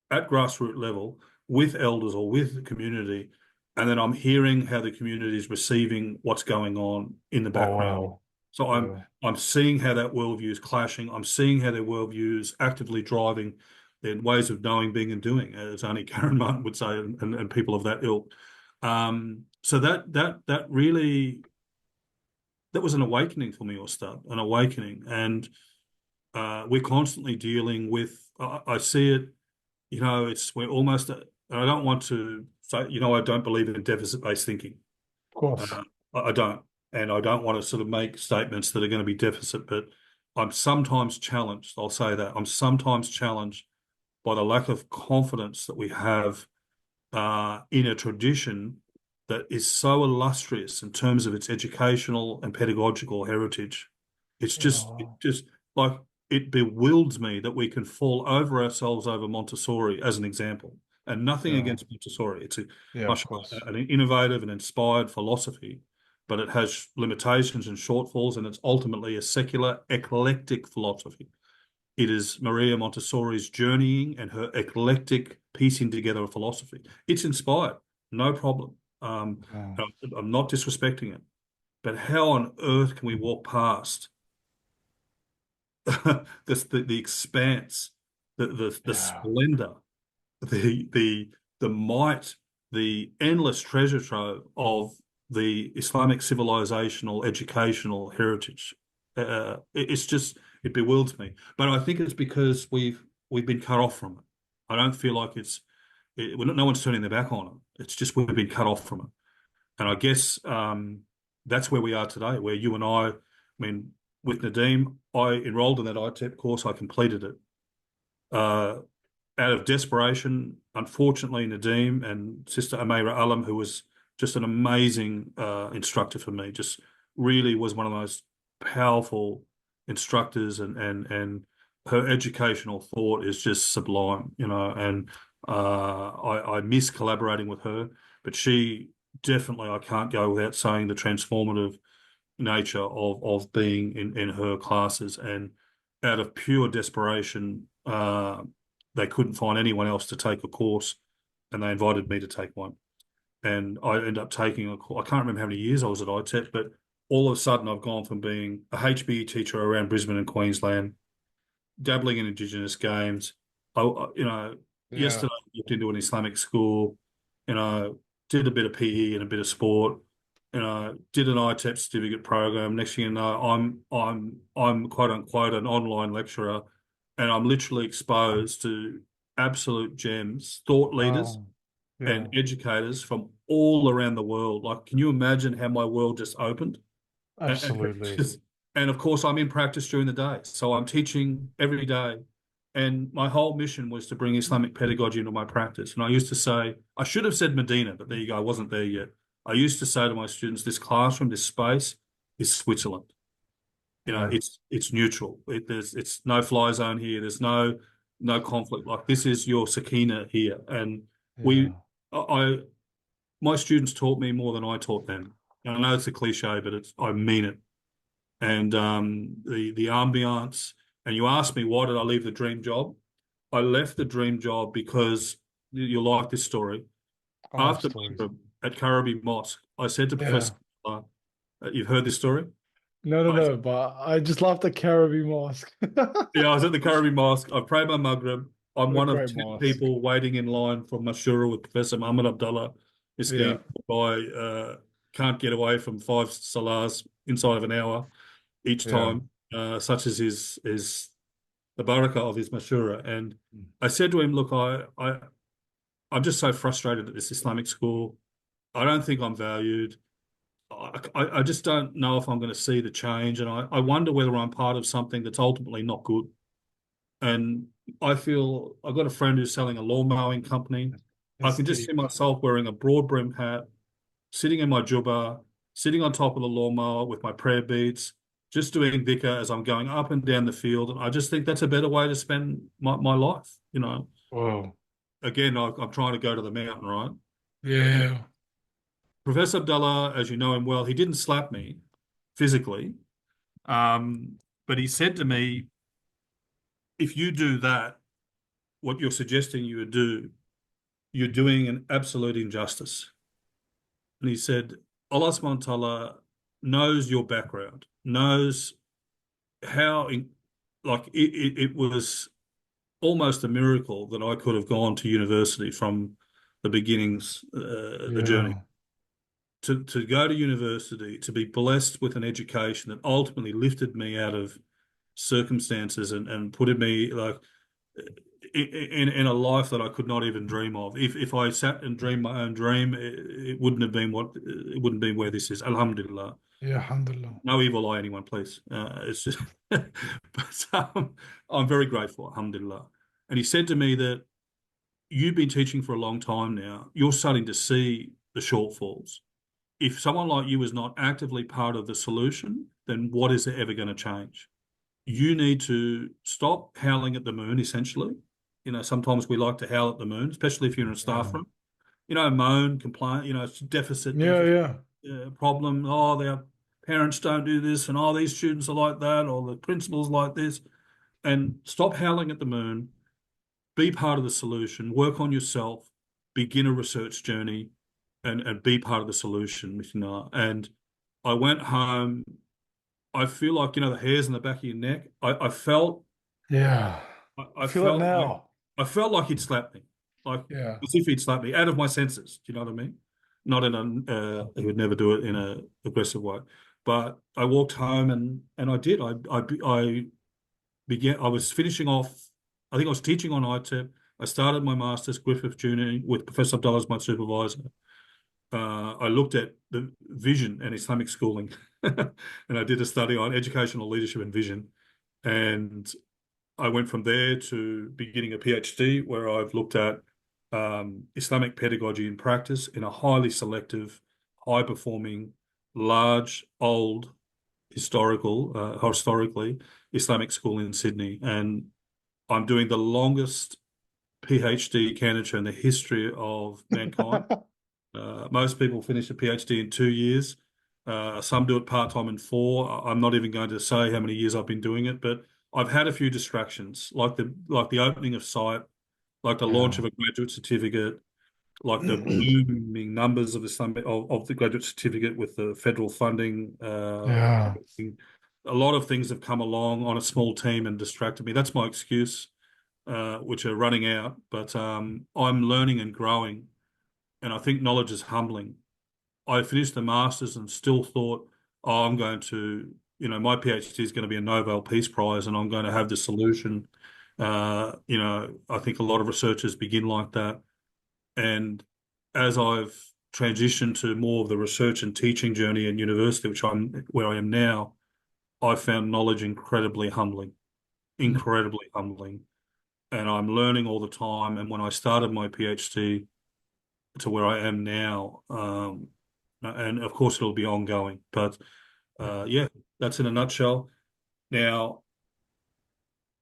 at grassroots level with elders or with the community, and then I'm hearing how the community is receiving what's going on in the Oh background. wow, So yeah, I'm seeing how that worldview is clashing. I'm seeing how their worldview is actively driving their ways of knowing, being, and doing, as only Karen Martin would say, and people of that ilk. So that really that was an awakening for me, or start an awakening, and we're constantly dealing with. I see it. We're almost. I don't want to say. I don't believe in deficit-based thinking. of course, Uh, I don't, and I don't want to sort of make statements that are going to be deficit. But I'm sometimes challenged. I'll say that I'm sometimes challenged by the lack of confidence that we have in a tradition that is so illustrious in terms of its educational and pedagogical heritage. It yeah, just like it bewilders me that we can fall over ourselves over Montessori as an example. And nothing yeah, against Montessori. It's a yeah, of much course, an innovative and inspired philosophy, but it has limitations and shortfalls, and it's ultimately a secular, eclectic philosophy. It is Maria Montessori's journeying and her eclectic piecing together of philosophy. It's inspired, no problem. yeah, I'm not disrespecting it, but how on earth can we walk past the expanse, the yeah, splendor, the might, the endless treasure trove of the Islamic civilizational educational heritage? It's just it bewilders me. But I think it's because we've been cut off from it. I don't feel like no one's turning their back on it. It's just we've been cut off from it. And I guess that's where we are today, where you and I mean, with Nadeem, I enrolled in that ITEP course. I completed it. Uh, Out of desperation, unfortunately, Nadeem and Sister Amira Alam, who was just an amazing instructor for me, just really was one of the most powerful instructors, and her educational thought is just sublime, and I miss collaborating with her, but she definitely, I can't go without saying the transformative nature of being in her classes, and out of pure desperation, they couldn't find anyone else to take a course, and they invited me to take one. And I ended up taking a course. I can't remember how many years I was at ITEP, but all of a sudden I've gone from being a HBE teacher around Brisbane and Queensland, dabbling in Indigenous games. yeah. Yesterday I looked into an Islamic school, did a bit of PE and a bit of sport, did an ITEP certificate program. Next thing you know, I'm quote unquote an online lecturer, and I'm literally exposed to absolute gems, thought leaders Oh, and yeah, educators from all around the world. Like, can you imagine how my world just opened? And absolutely. just, and of course, I'm in practice during the day. So I'm teaching every day. And my whole mission was to bring Islamic pedagogy into my practice. And I used to say, I should have said Medina, but there you go, I wasn't there yet. I used to say to my students, this classroom, this space is Switzerland. Yeah, It's neutral. It's no fly zone here. There's no conflict. Like, this is your Sakina here. And we yeah, I my students taught me more than I taught them. I know it's a cliche, but I mean it. And the ambiance. And you asked me why did I leave the dream job? I left the dream job because you'll like this story. I love After stories. Maghrib at Karabi Mosque, I said to Yeah. Professor, you've heard this story? No, no, I, no. But I just love the Karabi Mosque. yeah, I was at the Karabi Mosque. I prayed my Maghrib. I'm What a one of great 10 mosque. people waiting in line for Mashura with Professor Muhammad Abdullah. This Yeah. guy can't get away from 5 salahs inside of an hour each Yeah. time, such as his the barakah of his Mashura. And I said to him, look, I'm just so frustrated at this Islamic school. I don't think I'm valued. I just don't know if I'm going to see the change. And I wonder whether I'm part of something that's ultimately not good. And I feel I've got a friend who's selling a lawn mowing company. I It's can just see deep. myself wearing a broad brim hat, sitting in my jubba, sitting on top of the lawnmower with my prayer beads, just doing dhikr as I'm going up and down the field. And I just think that's a better way to spend my life. Whoa. Again, I'm trying to go to the mountain, right? And Yeah. Professor Abdullah, as you know him well, he didn't slap me physically, um, but he said to me, if you do that, what you're suggesting you would do, you're doing an absolute injustice. And he said, Allah subhanahu wa ta'ala knows your background, knows how, it was almost a miracle that I could have gone to university from the beginnings, the journey. Yeah. To go to university, to be blessed with an education that ultimately lifted me out of circumstances and put me like in a life that I could not even dream of. If I sat and dreamed my own dream, it wouldn't have been it wouldn't be where this is. Alhamdulillah. Yeah. Alhamdulillah. No evil eye, anyone, please. It's just, but I'm very grateful, alhamdulillah. And he said to me that you've been teaching for a long time now. You're starting to see the shortfalls. If someone like you is not actively part of the solution, then what is ever going to change? You need to stop howling at the moon, essentially. Sometimes we like to howl at the moon, especially if you're in a staff Yeah. room. Moan, complain, it's Yeah. deficit Yeah. problem. Oh, their parents don't do this, and these students are like that, or the principal's like this. And stop howling at the moon. Be part of the solution. Work on yourself. Begin a research journey, and be part of the solution. And I went home. I feel like the hairs in the back of your neck. I felt Yeah. I, I I feel it felt like now. I felt like he'd slapped me, like Yeah. as if he'd slapped me out of my senses. Do you know what I mean? Not in he would never do it in a aggressive way. But I walked home and I did. I began. I was finishing off. I think I was teaching on ITEP. I started my master's Griffith Junior with Professor Abdullah as my supervisor. I looked at the vision and Islamic schooling, and I did a study on educational leadership and vision. And I went from there to beginning a PhD where I've looked at Islamic pedagogy in practice in a highly selective, high performing, large, old, historically Islamic school in Sydney. And I'm doing the longest PhD candidature in the history of mankind. Most people finish a PhD in 2 years. Some do it part-time in four. I'm not even going to say how many years I've been doing it, but I've had a few distractions, like the opening of site, like the launch Yeah. of a graduate certificate, like the booming numbers of the graduate certificate with the federal funding. Yeah. A lot of things have come along on a small team and distracted me. That's my excuse, which are running out. But I'm learning and growing, and I think knowledge is humbling. I finished the master's and still thought, oh, I'm going to, my PhD is going to be a Nobel Peace Prize and I'm going to have the solution. I think a lot of researchers begin like that. And as I've transitioned to more of the research and teaching journey in university, where I am now, I found knowledge incredibly humbling. And I'm learning all the time. And when I started my PhD to where I am now, and of course it'll be ongoing. But Yeah. yeah, that's in a nutshell. Now,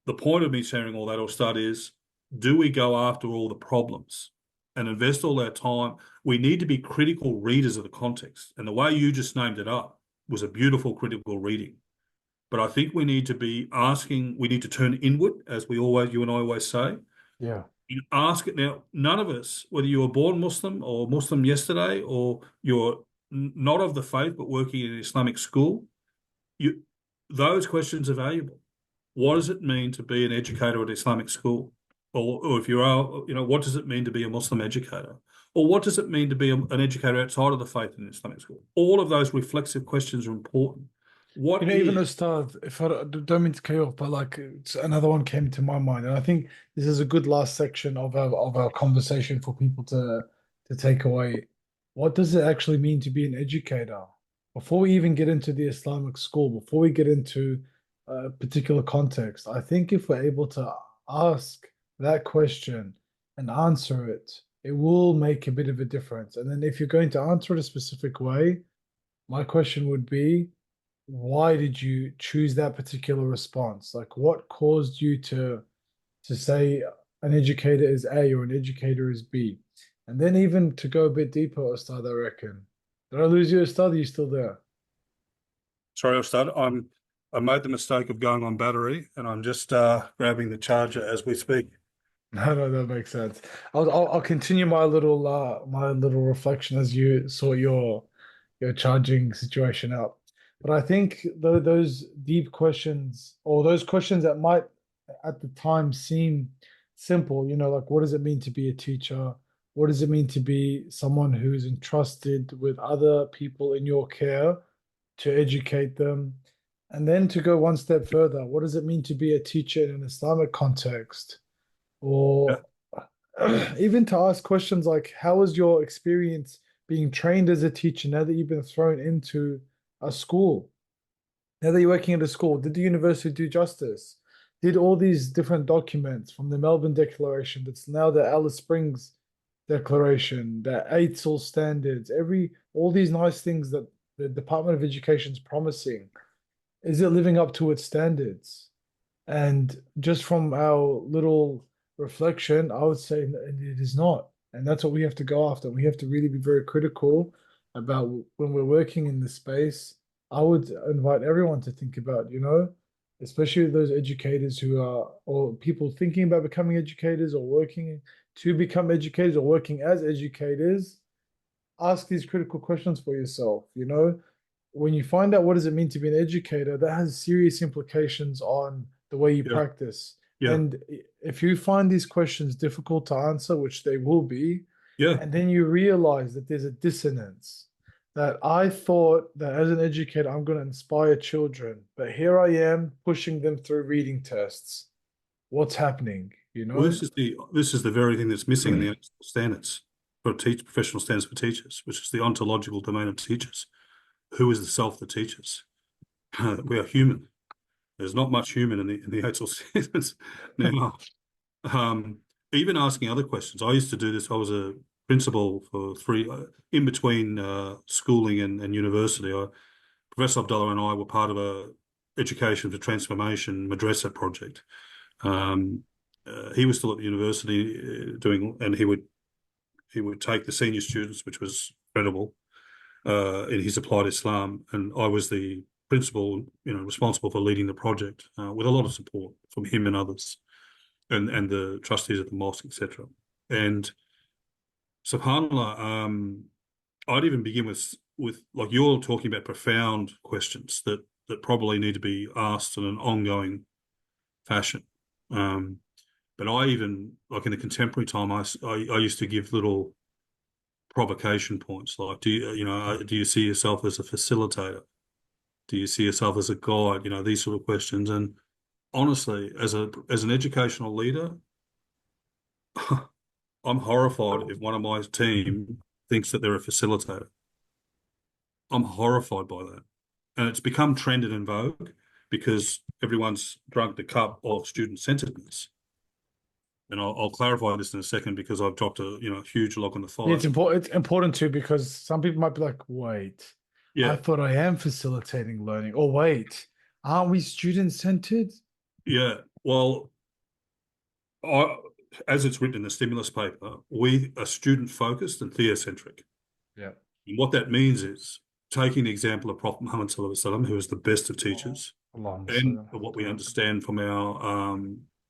the point of me sharing all that or start is, do we go after all the problems? and invest all our time. We need to be critical readers of the context. And the way you just named it up was a beautiful critical reading. But I think we need to be asking, we need to turn inward, as you and I always say. Yeah. You ask it now. None of us, whether you were born Muslim or Muslim yesterday, or you're not of the faith but working in an Islamic school, you those questions are valuable. What does it mean to be an educator at Islamic school? Or if you are, what does it mean to be a Muslim educator? Or what does it mean to be an educator outside of the faith in an Islamic school? All of those reflexive questions are important. You What know, even is, Ustad, if I don't mean to cut you off, but like another one came to my mind, and I think this is a good last section of our conversation for people to take away. What does it actually mean to be an educator? Before we even get into the Islamic school, before we get into a particular context, I think if we're able to ask that question and answer it, it will make a bit of a difference. And then if you're going to answer it a specific way, my question would be, why did you choose that particular response? Like, what caused you to say an educator is A or an educator is B? And then even to go a bit deeper, Ustad, I reckon. Did I lose you, Ustad? Are you still there? sorry, Ustad, I made the mistake of going on battery and I'm just grabbing the charger as we speak. No, no, that makes sense. I'll continue my little reflection as you sort your charging situation out. But I think those deep questions, or those questions that might at the time seem simple, like what does it mean to be a teacher? What does it mean to be someone who's entrusted with other people in your care to educate them? And then to go one step further, what does it mean to be a teacher in an Islamic context? Yeah, Or even to ask questions like, how was your experience being trained as a teacher now that you've been thrown into a school? Now that you're working at a school, did the university do justice? Did all these different documents from the Melbourne Declaration, that's now the Alice Springs Declaration, the AITSL standards, all these nice things that the Department of Education is promising, is it living up to its standards? And just from our little reflection, I would say it is not. And that's what we have to go after. We have to really be very critical about when we're working in this space. I would invite everyone to think about, especially those educators who are, or people thinking about becoming educators or working to become educators or working as educators. Ask these critical questions for yourself. When you find out what does it mean to be an educator, that has serious implications on the way you yeah, practice. yeah, And if you find these questions difficult to answer, which they will be, yeah. and then you realize that there's a dissonance, that I thought that as an educator, I'm going to inspire children, but here I am pushing them through reading tests. What's happening, you Well, know? this is the very thing that's missing in the standards for professional standards for teachers, which is the ontological domain of teachers. Who is the self that teaches? We are human. There's not much human in the actual statements. Now, um, even asking other questions. I used to do this. I was a principal for in between schooling and university. Professor Abdullah and I were part of a education for transformation madrasa project. Um, he was still at the university and he would take the senior students, which was incredible, in his applied Islam, and I was the principal, responsible for leading the project with a lot of support from him and others, and the trustees of the mosque, etc. And subhanallah, I'd even begin with like you're talking about profound questions that probably need to be asked in an ongoing fashion. Um, but I even like in the contemporary time, I used to give little provocation points like do you see yourself as a facilitator? Do you see yourself as a guide? These sort of questions. And honestly, as an educational leader, I'm horrified if one of my team thinks that they're a facilitator. I'm horrified by that. And it's become trended in vogue because everyone's drunk the cup of student-centeredness. And I'll clarify this in a second because I've dropped a huge log on the Yeah, fire. it's important too because some people might be like, wait, I Yeah, thought I am facilitating learning. Or wait, aren't we student centered? yeah. Well, I as it's written in the stimulus paper, we are student focused and theocentric. Yeah. And what that means is taking the example of Prophet Muhammad Sallallahu Alaihi Wasallam, who is the best of teachers, Allahumma and salli what we ala understand from our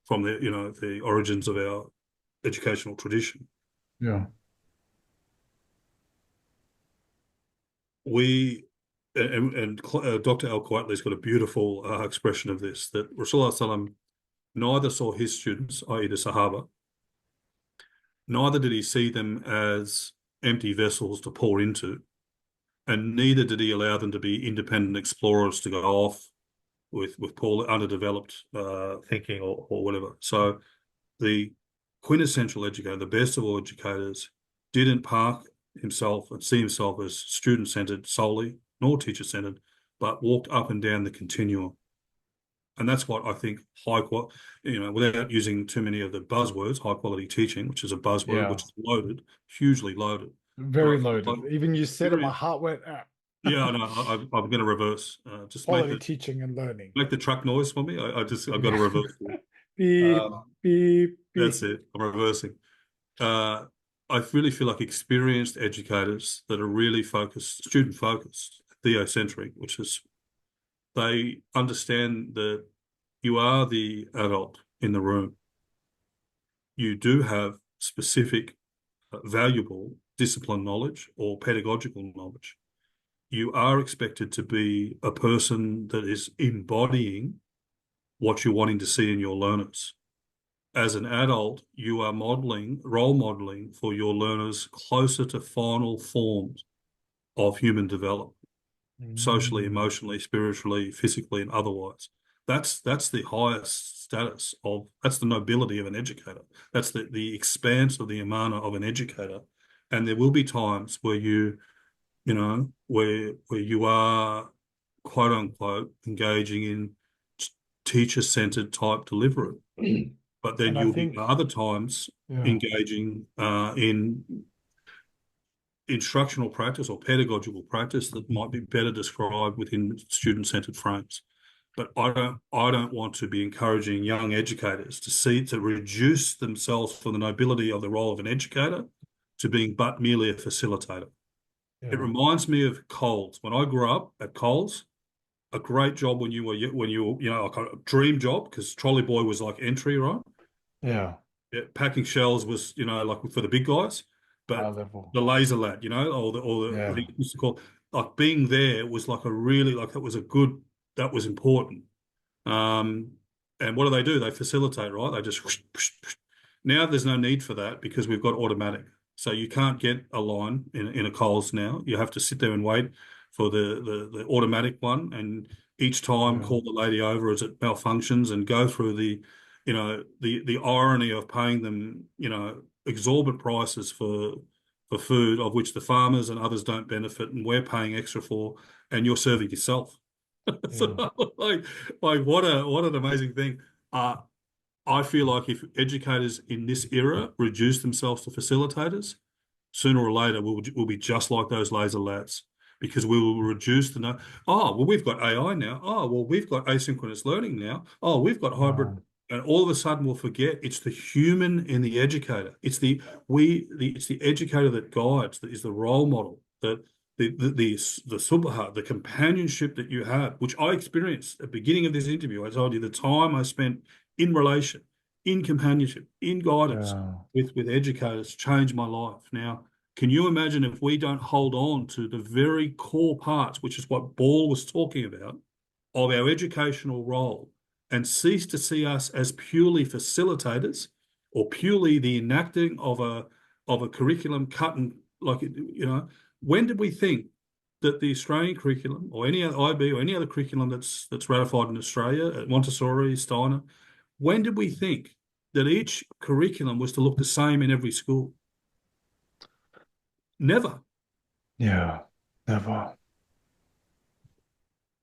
from the the origins of our educational tradition. Yeah. We and Dr. Al-Quietly's got a beautiful expression of this, that Rasulullah Sallam neither saw his students, i.e. the Sahaba, neither did he see them as empty vessels to pour into, and neither did he allow them to be independent explorers to go off with poor, underdeveloped thinking or whatever. So the quintessential educator, the best of all educators, didn't park himself and see himself as student-centered solely, nor teacher-centered, but walked up and down the continuum. And that's what I think without using too many of the buzzwords, high quality teaching, which is a buzzword, Yeah. which is loaded, hugely loaded. But Very I think loaded. Even you said it, my heart went, yeah, no, I'm going to reverse. Just quality teaching and learning. make the truck noise for me. I've got to reverse. Beep, beep, That's beep. it. I'm reversing. Uh, I really feel like experienced educators that are really focused, student focused, theocentric, which is they understand that you are the adult in the room. You do have specific, valuable discipline knowledge or pedagogical knowledge. You are expected to be a person that is embodying what you're wanting to see in your learners. As an adult, you are role modeling for your learners closer to final forms of human development, socially, Mm. emotionally, spiritually, physically, and otherwise. That's the highest status that's the nobility of an educator. That's the expanse of the amana of an educator. And there will be times where where you are quote unquote engaging in teacher-centered type delivery. But then And I you'll be think, other times yeah, engaging in instructional practice or pedagogical practice that might be better described within student-centered frames. But I don't want to be encouraging young educators to reduce themselves from the nobility of the role of an educator to being but merely a facilitator. It yeah, reminds me of Coles. When I grew up at Coles, a great job when you were like a dream job, because trolley boy was like entry, right? yeah, Yeah, packing shells was, like for the big guys, high but level. the laser lad, or Yeah, he used to call, like being there was like a really, like that was important. Um, and what do? They facilitate, right? They just whoosh, whoosh, whoosh. Now there's no need for that because we've got automatic. So you can't get a line in a Coles now. You have to sit there and wait for the automatic one, and each time yeah, call the lady over as it malfunctions and go through the irony of paying them, exorbitant prices for food of which the farmers and others don't benefit, and we're paying extra for, and you're serving yourself. So yeah, what an amazing thing. I feel like if educators in this era reduce themselves to facilitators, sooner or later we'll be just like those laser lads, because we will reduce the no. Oh, well, we've got AI now. Oh, well, we've got asynchronous learning now. Oh, we've got hybrid, yeah, and all of a sudden we'll forget it's the human in the educator. It's the educator that guides, that is the role model, that the subha, the companionship that you have, which I experienced at the beginning of this interview. I told you the time I spent in relation, in companionship, in guidance yeah, with educators changed my life. Now, can you imagine if we don't hold on to the very core parts, which is what Ball was talking about, of our educational role, and cease to see us as purely facilitators or purely the enacting of a curriculum cut and when did we think that the Australian curriculum or any other IB or any other curriculum that's ratified in Australia at Montessori, Steiner, when did we think that each curriculum was to look the same in every school? Never. yeah, never.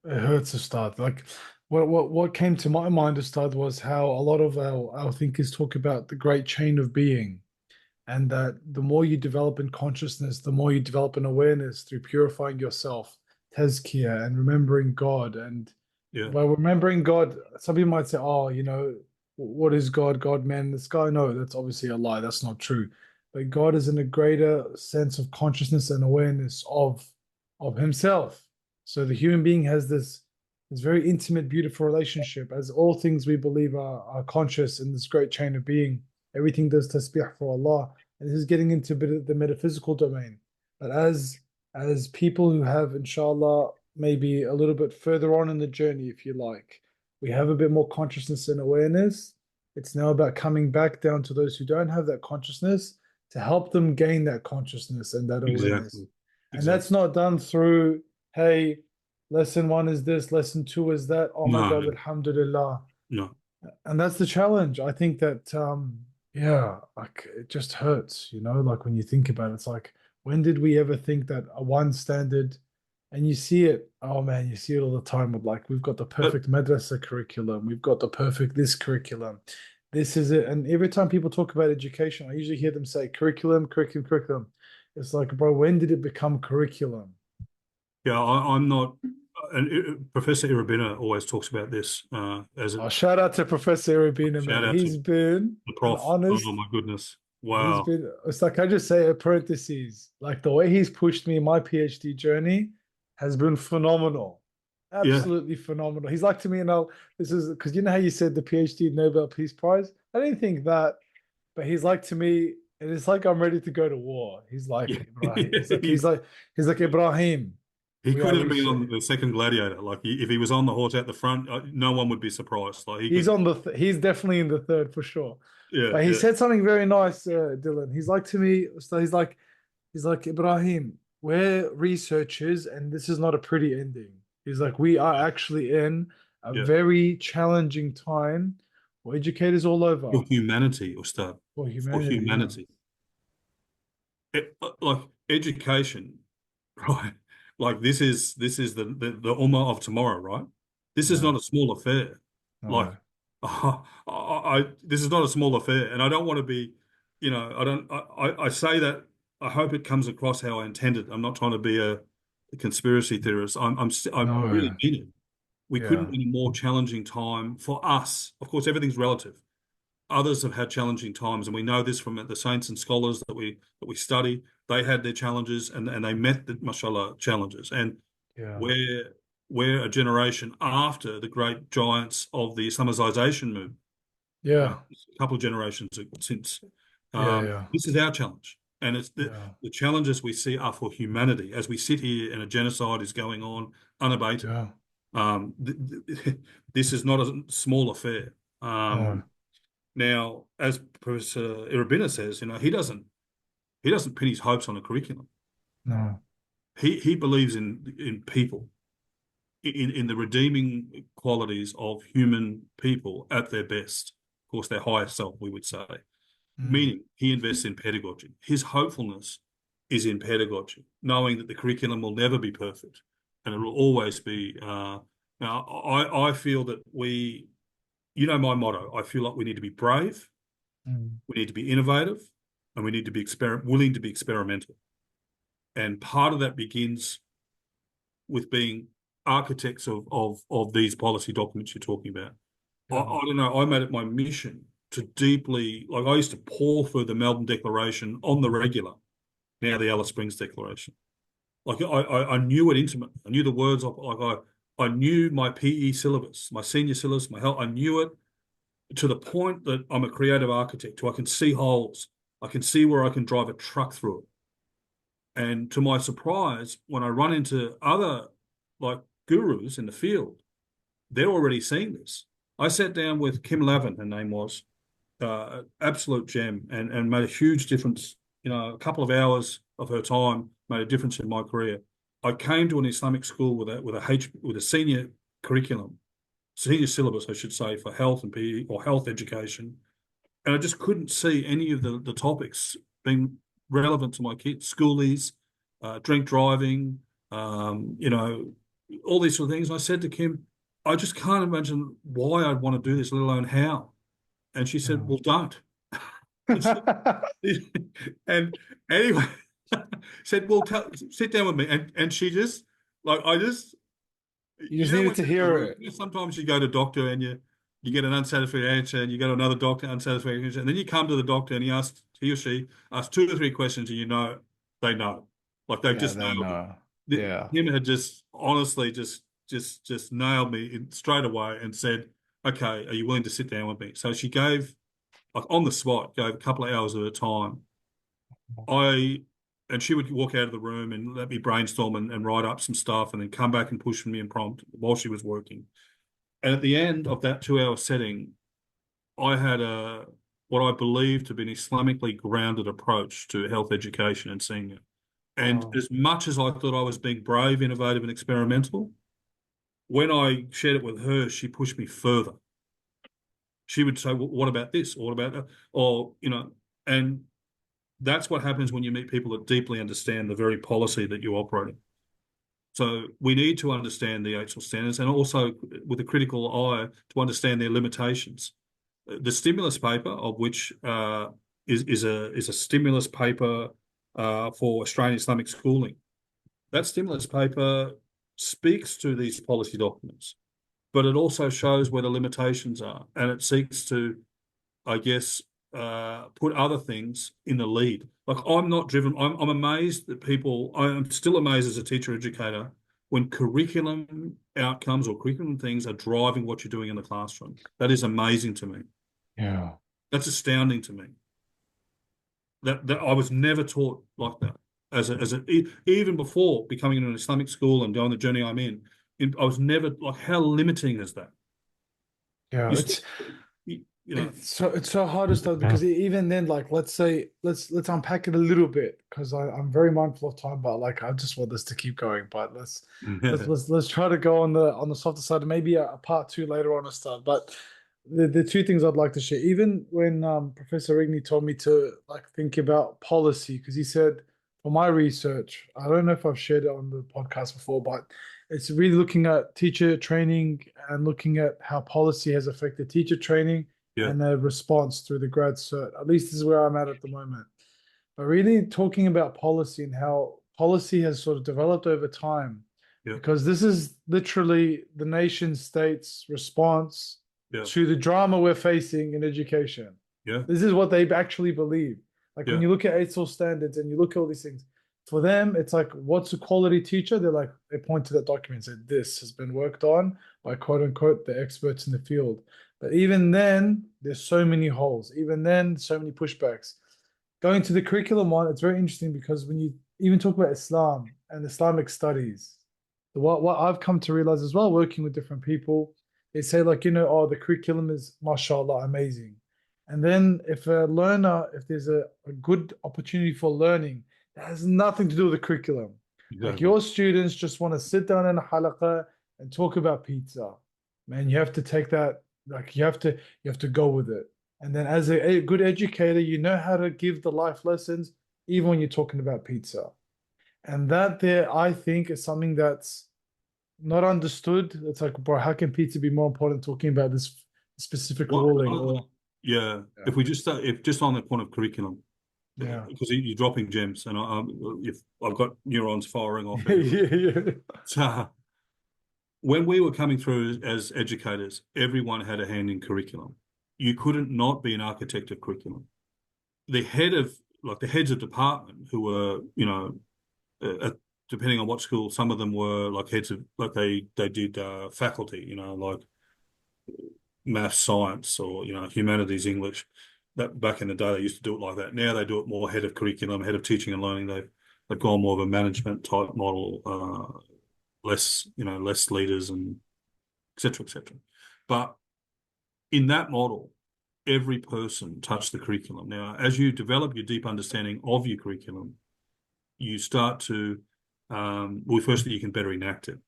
It hurts to start. Like what came to my mind to start was how a lot of our thinkers talk about the great chain of being, and that the more you develop in consciousness, the more you develop in awareness through purifying yourself, tazkiyah, and remembering God. And Yeah. by remembering God, some people might say, oh, what is God? God, man, the sky? No, that's obviously a lie. That's not true. But God is in a greater sense of consciousness and awareness of himself. So the human being has this very intimate, beautiful relationship. As all things we believe are conscious in this great chain of being. Everything does tasbih for Allah. And this is getting into a bit of the metaphysical domain. But as people who have, inshallah, maybe a little bit further on in the journey, if you like, we have a bit more consciousness and awareness. It's now about coming back down to those who don't have that consciousness to help them gain that consciousness and that awareness. Exactly. And that's Exactly. not done through, hey, lesson one is this, lesson two is that. Oh my No, God, no, alhamdulillah. no. And that's the challenge. I think that, yeah, like it just hurts, like when you think about it, it's like, when did we ever think that a one standard, and you see it, oh man, you see it all the time with like, we've got the But perfect madrasa curriculum, we've got the perfect this curriculum, this is it. And every time people talk about education, I usually hear them say curriculum, curriculum, curriculum. It's like, bro, when did it become curriculum? yeah, I'm not. And Professor Irabina always talks about this as a Oh, shout out to Professor Arabina, shout man. out to He's been the an prof. Oh honest. my goodness. He's Wow. been, it's like I just say a parentheses, like the way he's pushed me in my PhD journey has been phenomenal. Yeah. Absolutely phenomenal. He's like to me, this is because you know how you said the PhD Nobel Peace Prize? I didn't think that, but he's like to me, and it's like I'm ready to go to war. He's like Yeah. Ibrahim. He's like Ibrahim. He We could are have been research. on the second Gladiator. Like if he was on the horse out the front, no one would be surprised. Like he He's could. on he's definitely in the third for sure. Yeah. But he Yeah. said something very nice, Dylan. He's like to me, so he's like, Ibrahim, we're researchers, and this is not a pretty ending. He's like, we are actually in a Yeah. very challenging time for educators all over, For humanity, or start for for humanity. Yeah, humanity. Like education, right? Like this is the ummah of tomorrow, right? This is yeah, not a small affair. Like, no, this is not a small affair, and I don't want to be, I don't. I say that. I hope it comes across how I intended. I'm not trying to be a conspiracy theorist. I really no, mean it. We couldn't yeah, be in a more challenging time for us. Of course, everything's relative. Others have had challenging times, and we know this from the saints and scholars that we study. They had their challenges, and they met the mashallah challenges. And yeah, we're a generation after the great giants of the Islamization movement. yeah, A couple of generations since. yeah, yeah, This is our challenge, and it's yeah, the challenges we see are for humanity. As we sit here and a genocide is going on unabated, yeah, this is not a small affair. no, Now, as Professor Irabina says, he doesn't pin his hopes on a curriculum. no, He believes in people, in the redeeming qualities of human people at their best. Of course, their higher self, we would say. mm, Meaning, he invests in pedagogy. His hopefulness is in pedagogy, knowing that the curriculum will never be perfect, and it will always be. Now, I feel that my motto. I feel like we need to be brave. mm, We need to be innovative, and we need to be willing to be experimental. And part of that begins with being architects of these policy documents you're talking about. yeah, I don't know. I made it my mission to deeply, like I used to pour through the Melbourne Declaration on the regular. Now the Alice Springs Declaration. Like I knew it intimately. I knew the words of like I knew my PE syllabus, my senior syllabus, my health. I knew it to the point that I'm a creative architect, who I can see holes. I can see where I can drive a truck through it. And to my surprise, when I run into other like gurus in the field, they're already seeing this. I sat down with Kim Lavin, her name was, absolute gem, and made a huge difference. A couple of hours of her time made a difference in my career. I came to an Islamic school with a senior curriculum, senior syllabus, I should say, for health and PE or health education, and I just couldn't see any of the topics being relevant to my kids. Schoolies, drink driving, all these sort of things. And I said to Kim, I just can't imagine why I'd want to do this, let alone how. And she said, yeah. well, don't. And anyway, said, well, sit down with me. And she just, like, You just needed when to you're in the hear room, it. sometimes you go to doctor and you get an unsatisfactory answer, and you go to another doctor, unsatisfactory answer, and then you come to the doctor and he or she asks 2 or 3 questions, and you know they know, like they've Yeah, just they nailed it. know. Yeah. Him had just honestly just nailed me straight away and said, "Okay, are you willing to sit down with me?" So she gave, like on the spot, gave a couple of hours at a time. I and she would walk out of the room and let me brainstorm and write up some stuff, and then come back and push me and prompt while she was working. And at the end of that 2 hour setting, I had a what I believe to be an Islamically grounded approach to health education and seeing it. And Wow. as much as I thought I was being brave, innovative, and experimental, when I shared it with her, she pushed me further. She would say, "Well, what about this? Or what about that?" Or, and that's what happens when you meet people that deeply understand the very policy that you operate in. So we need to understand the actual standards and also with a critical eye to understand their limitations. The stimulus paper, of which is a stimulus paper for Australian Islamic schooling. That stimulus paper speaks to these policy documents, but it also shows where the limitations are, and it seeks to, I guess, put other things in the lead. Like I'm not driven. I'm amazed that people. I'm still amazed as a teacher educator when curriculum outcomes or curriculum things are driving what you're doing in the classroom. That is amazing to me. Yeah. That's astounding to me. That I was never taught like that. Even before becoming in an Islamic school and going the journey I'm I was never like, how limiting is that? Yeah. You still, you know, It's so hard to start because even then, like let's say let's unpack it a little bit because I'm very mindful of time, but like I just want this to keep going. But let's try to go on the softer side and maybe a part two later on or start. But the two things I'd like to share, even when Professor Rigney told me to like think about policy, because he said for my research, I don't know if I've shared it on the podcast before, but it's really looking at teacher training and looking at how policy has affected teacher training yeah, and their response through the grad cert. At least this is where I'm at the moment. But really talking about policy and how policy has sort of developed over time, yeah, because this is literally the nation state's response yeah, to the drama we're facing in education. yeah, This is what they actually believe. Like when yeah, you look at ASOL standards and you look at all these things, for them, it's like, what's a quality teacher? They're like, they point to that document and say, this has been worked on by quote unquote the experts in the field. But even then, there's so many holes. Even then, so many pushbacks. Going to the curriculum one, it's very interesting because when you even talk about Islam and Islamic studies, what I've come to realize as well, working with different people, they say like, oh, the curriculum is mashallah amazing. And then if a learner, if there's a good opportunity for learning, that has nothing to do with the curriculum. Like exactly. your students just want to sit down in a halaqah and talk about pizza. Man, you have to take that, like you have to go with it. And then as a good educator, you know how to give the life lessons, even when you're talking about pizza. And that there, I think, is something that's not understood. It's like, bro, how can pizza be more important talking about this specific What? ruling or Yeah. yeah. If we just if just on the point of curriculum, Yeah. because you're dropping gems, and if I've got neurons firing off Yeah, everywhere. yeah. So when we were coming through as educators, everyone had a hand in curriculum. You couldn't not be an architect of curriculum. The head of like the heads of department who were, depending on what school, some of them were like heads of like they did faculty, like math, science, or humanities, English. That back in the day they used to do it like that. Now they do it more head of curriculum, head of teaching and learning. They've gone more of a management type model, less leaders and etc. etc. But in that model, every person touched the curriculum. Now, as you develop your deep understanding of your curriculum, you start to, well, firstly, you can better enact it.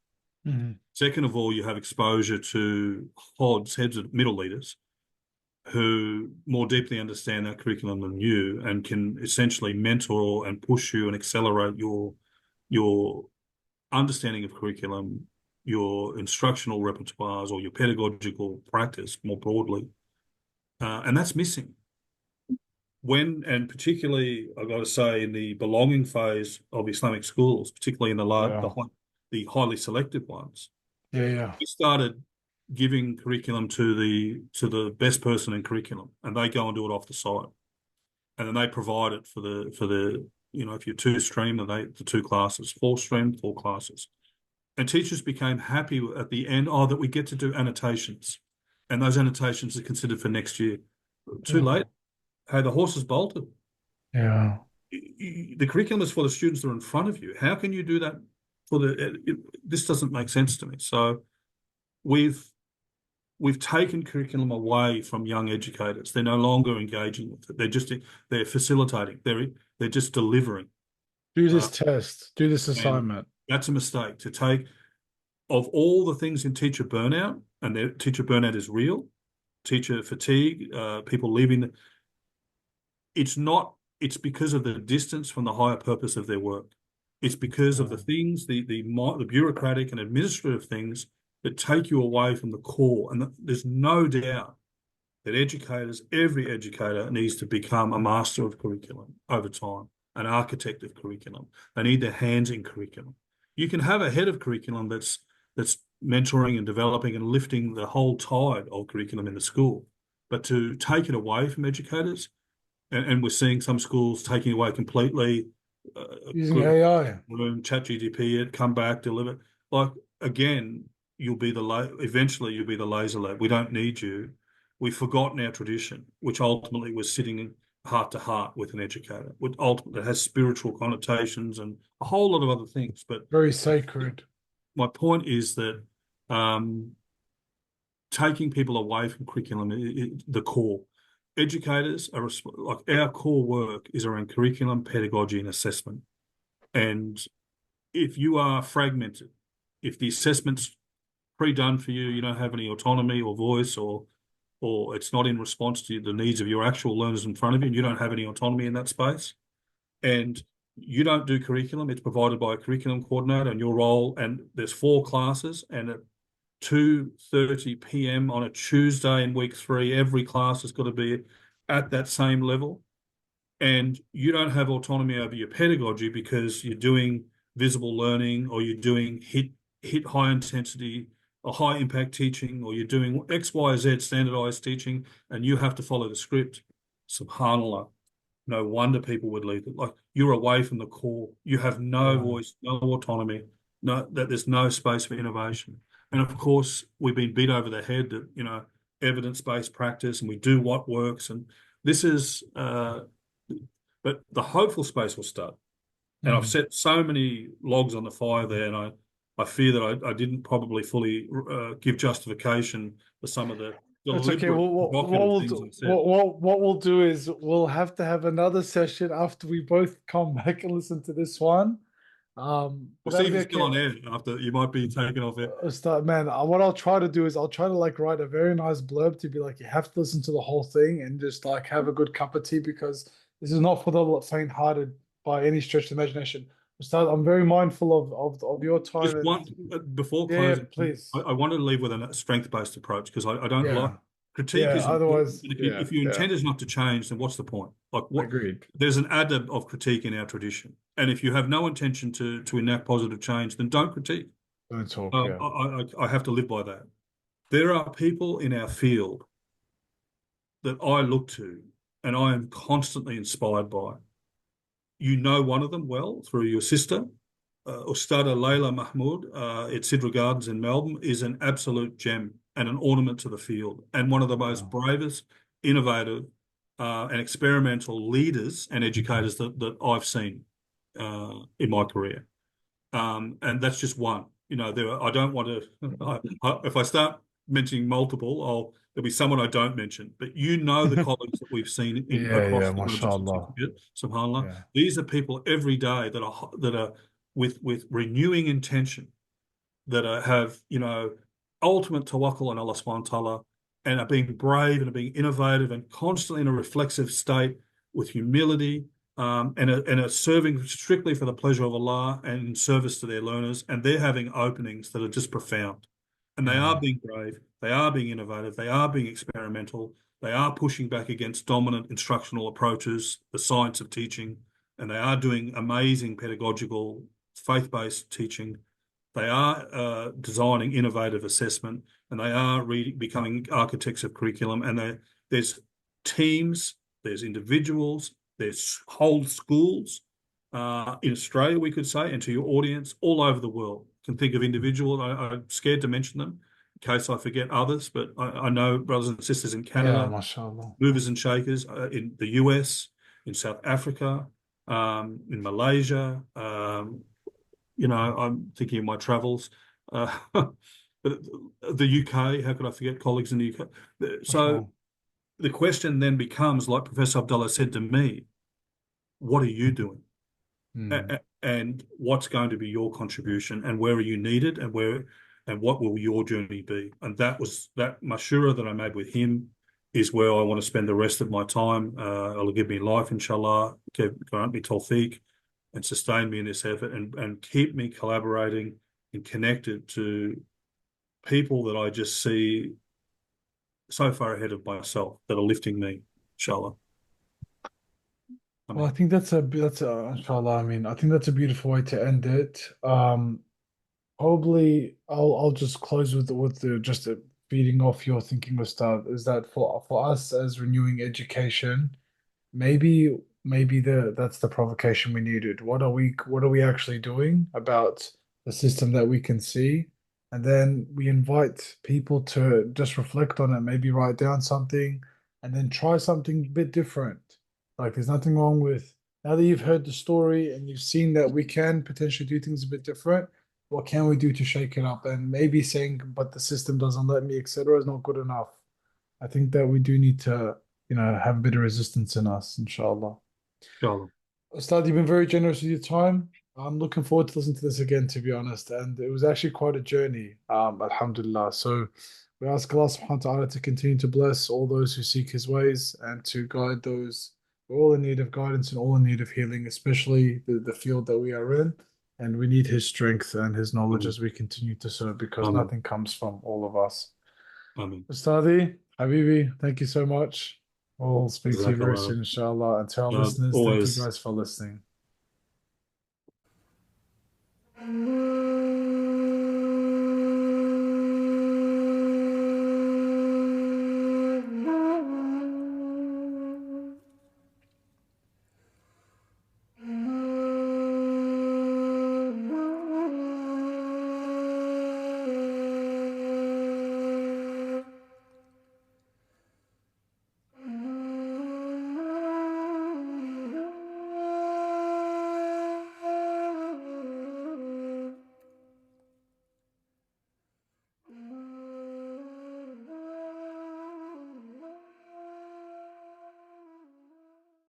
Mhm. Second of all, you have exposure to heads of middle leaders who more deeply understand that curriculum than you and can essentially mentor and push you and accelerate your understanding of curriculum, your instructional repertoires, or your pedagogical practice more broadly. And that's missing. And particularly, I've got to say, in the belonging phase of Islamic schools, particularly in Yeah. the highly selective ones, Yeah, yeah. we started. giving curriculum to the best person in curriculum, and they go and do it off the site, and then they provide it for the if you're two stream, then the two classes, four stream, four classes, and teachers became happy at the end. Oh, that we get to do annotations, and those annotations are considered for next year. Too late. Mm. Hey, the horse is bolted. Yeah. The curriculum is for the students that are in front of you. How can you do that for this doesn't make sense to me. So we've taken curriculum away from young educators. They're no longer engaging with it. They're facilitating. They're just delivering. Do Uh, this test. Do this and assignment. that's a mistake to take of all the things in teacher burnout, and teacher burnout is real. Teacher fatigue, people leaving. It's because of the distance from the higher purpose of their work. It's because of the things, the bureaucratic and administrative things that take you away from the core. And there's no doubt that every educator needs to become a master of curriculum over time, an architect of curriculum. They need their hands in curriculum. You can have a head of curriculum that's mentoring and developing and lifting the whole tide of curriculum in the school. But to take it away from educators, and we're seeing some schools taking away completely, Using AI. room, chat GDP it, come back, deliver. Like, again, eventually you'll be the laser lab. We don't need you. We've forgotten our tradition, which ultimately was sitting heart to heart with an educator. It has spiritual connotations and a whole lot of other things. But Very sacred. my point is that taking people away from curriculum, the core. Educators are like, our core work is around curriculum, pedagogy, and assessment. And if you are fragmented, if the assessment's pre-done for you, you don't have any autonomy or voice, or it's not in response to the needs of your actual learners in front of you, and you don't have any autonomy in that space, and you don't do curriculum, it's provided by a curriculum coordinator, and your role, and there's 4 classes, and at 2:30 p.m. on a Tuesday in week 3, every class has got to be at that same level. And you don't have autonomy over your pedagogy because you're doing visible learning, or you're doing hit high intensity or high impact teaching, or you're doing X, Y, Z standardized teaching, and you have to follow the script. SubhanAllah. No wonder people would leave it. Like, you're away from the core. You have no voice, no autonomy, that there's no space for innovation. And of course, we've been beat over the head that, evidence-based practice, and we do what works. And this is, but the hopeful space will start. And I've set so many logs on the fire there, and I fear that I didn't probably fully give justification for some of the That's okay. deliberate, provocative things I said. What we'll do is we'll have to have another session after we both come back and listen to this one. We'll see that'll if be you're still on okay. air after. You might be taken off it. Start, man. What I'll try to do is I'll try to like write a very nice blurb to be like, you have to listen to the whole thing and just like have a good cup of tea, because this is not for the faint-hearted by any stretch of the imagination. I'm very mindful of your Just time, and one before yeah, closing, please. I wanted to leave with a strength-based approach, because I don't like Yeah. critique Yeah. is important, Otherwise, but yeah, if your yeah. intent is not to change, then what's the point? Like, Agreed. there's an adab of critique in our tradition, and if you have no intention to enact positive change, then don't critique. Don't talk. Yeah. I have to live by that. There are people in our field that I look to, and I am constantly inspired by. You know one of them well through your sister, Ustada Layla Mahmood, at Sidra Gardens in Melbourne, is an absolute gem and an ornament to the field, and one of the most bravest, innovative, and experimental leaders and educators that I've seen in my career. And that's just one. I don't want to. If I start mentioning multiple, there'll be someone I don't mention. But the colleagues that we've seen Yeah. across Yeah. the graduate Mashallah. certificate, subhanallah. Yeah. These are people every day that are with renewing intention, that have ultimate tawakkul on Allah subhanahu wa ta'ala, and are being brave and are being innovative and constantly in a reflexive state with humility, and are serving strictly for the pleasure of Allah and in service to their learners. And they're having openings that are just profound. And they are Yeah. being brave, they are being innovative, they are being experimental, they are pushing back against dominant instructional approaches, the science of teaching, and they are doing amazing pedagogical, faith-based teaching. They are designing innovative assessment, and they are becoming architects of curriculum. And there's teams, there's individuals, there's whole schools in Australia, we could say, and to your audience all over the world. Can think of individuals. I'm scared to mention them in case I forget others, but I know brothers and sisters in Yeah, Canada, mashallah. movers and shakers in the US, in South Africa, in Malaysia. I'm thinking of my travels. Uh, the UK, how could I forget colleagues in the UK? So Mashallah. the question then becomes, like Professor Abdullah said to me, what are you doing? Hmm. And what's going to be your contribution, and where are you needed, and what will your journey be? And that mashura that I made with him is where I want to spend the rest of my time. Allah give me life, inshallah, grant me tawfiq, and sustain me in this effort, and keep me collaborating and connected to people that I just see so far ahead of myself that are lifting me, inshallah. I Well, I mean, think that's inshallah. I mean, I think that's a beautiful way to end it. Probably I'll just close with the just feeding off your thinking with start is that for us as renewing education. Maybe that's the provocation we needed. What are we actually doing about the system that we can see? And then we invite people to just reflect on it, maybe write down something and then try something a bit different. Like there's nothing wrong with now that you've heard the story and you've seen that we can potentially do things a bit different, what can we do to shake it up? And maybe saying, but the system doesn't let me, etc., is not good enough. I think that we do need to have a bit of resistance in us, inshallah. inshallah. Ustad, you've been very generous with your time. I'm looking forward to listening to this again, to be honest. And it was actually quite a journey, alhamdulillah. So we ask Allah subhanahu wa ta'ala to continue to bless all those who seek his ways and to guide those who are all in need of guidance and all in need of healing, especially the field that we are in. And we need his strength and his knowledge Amen. as we continue to serve because Amen. nothing comes from all of us. Amen. Ustadi, Habibi, thank you so much. We'll speak to you very Jazakallah. soon, inshallah. And to our listeners, thank you Always guys for listening.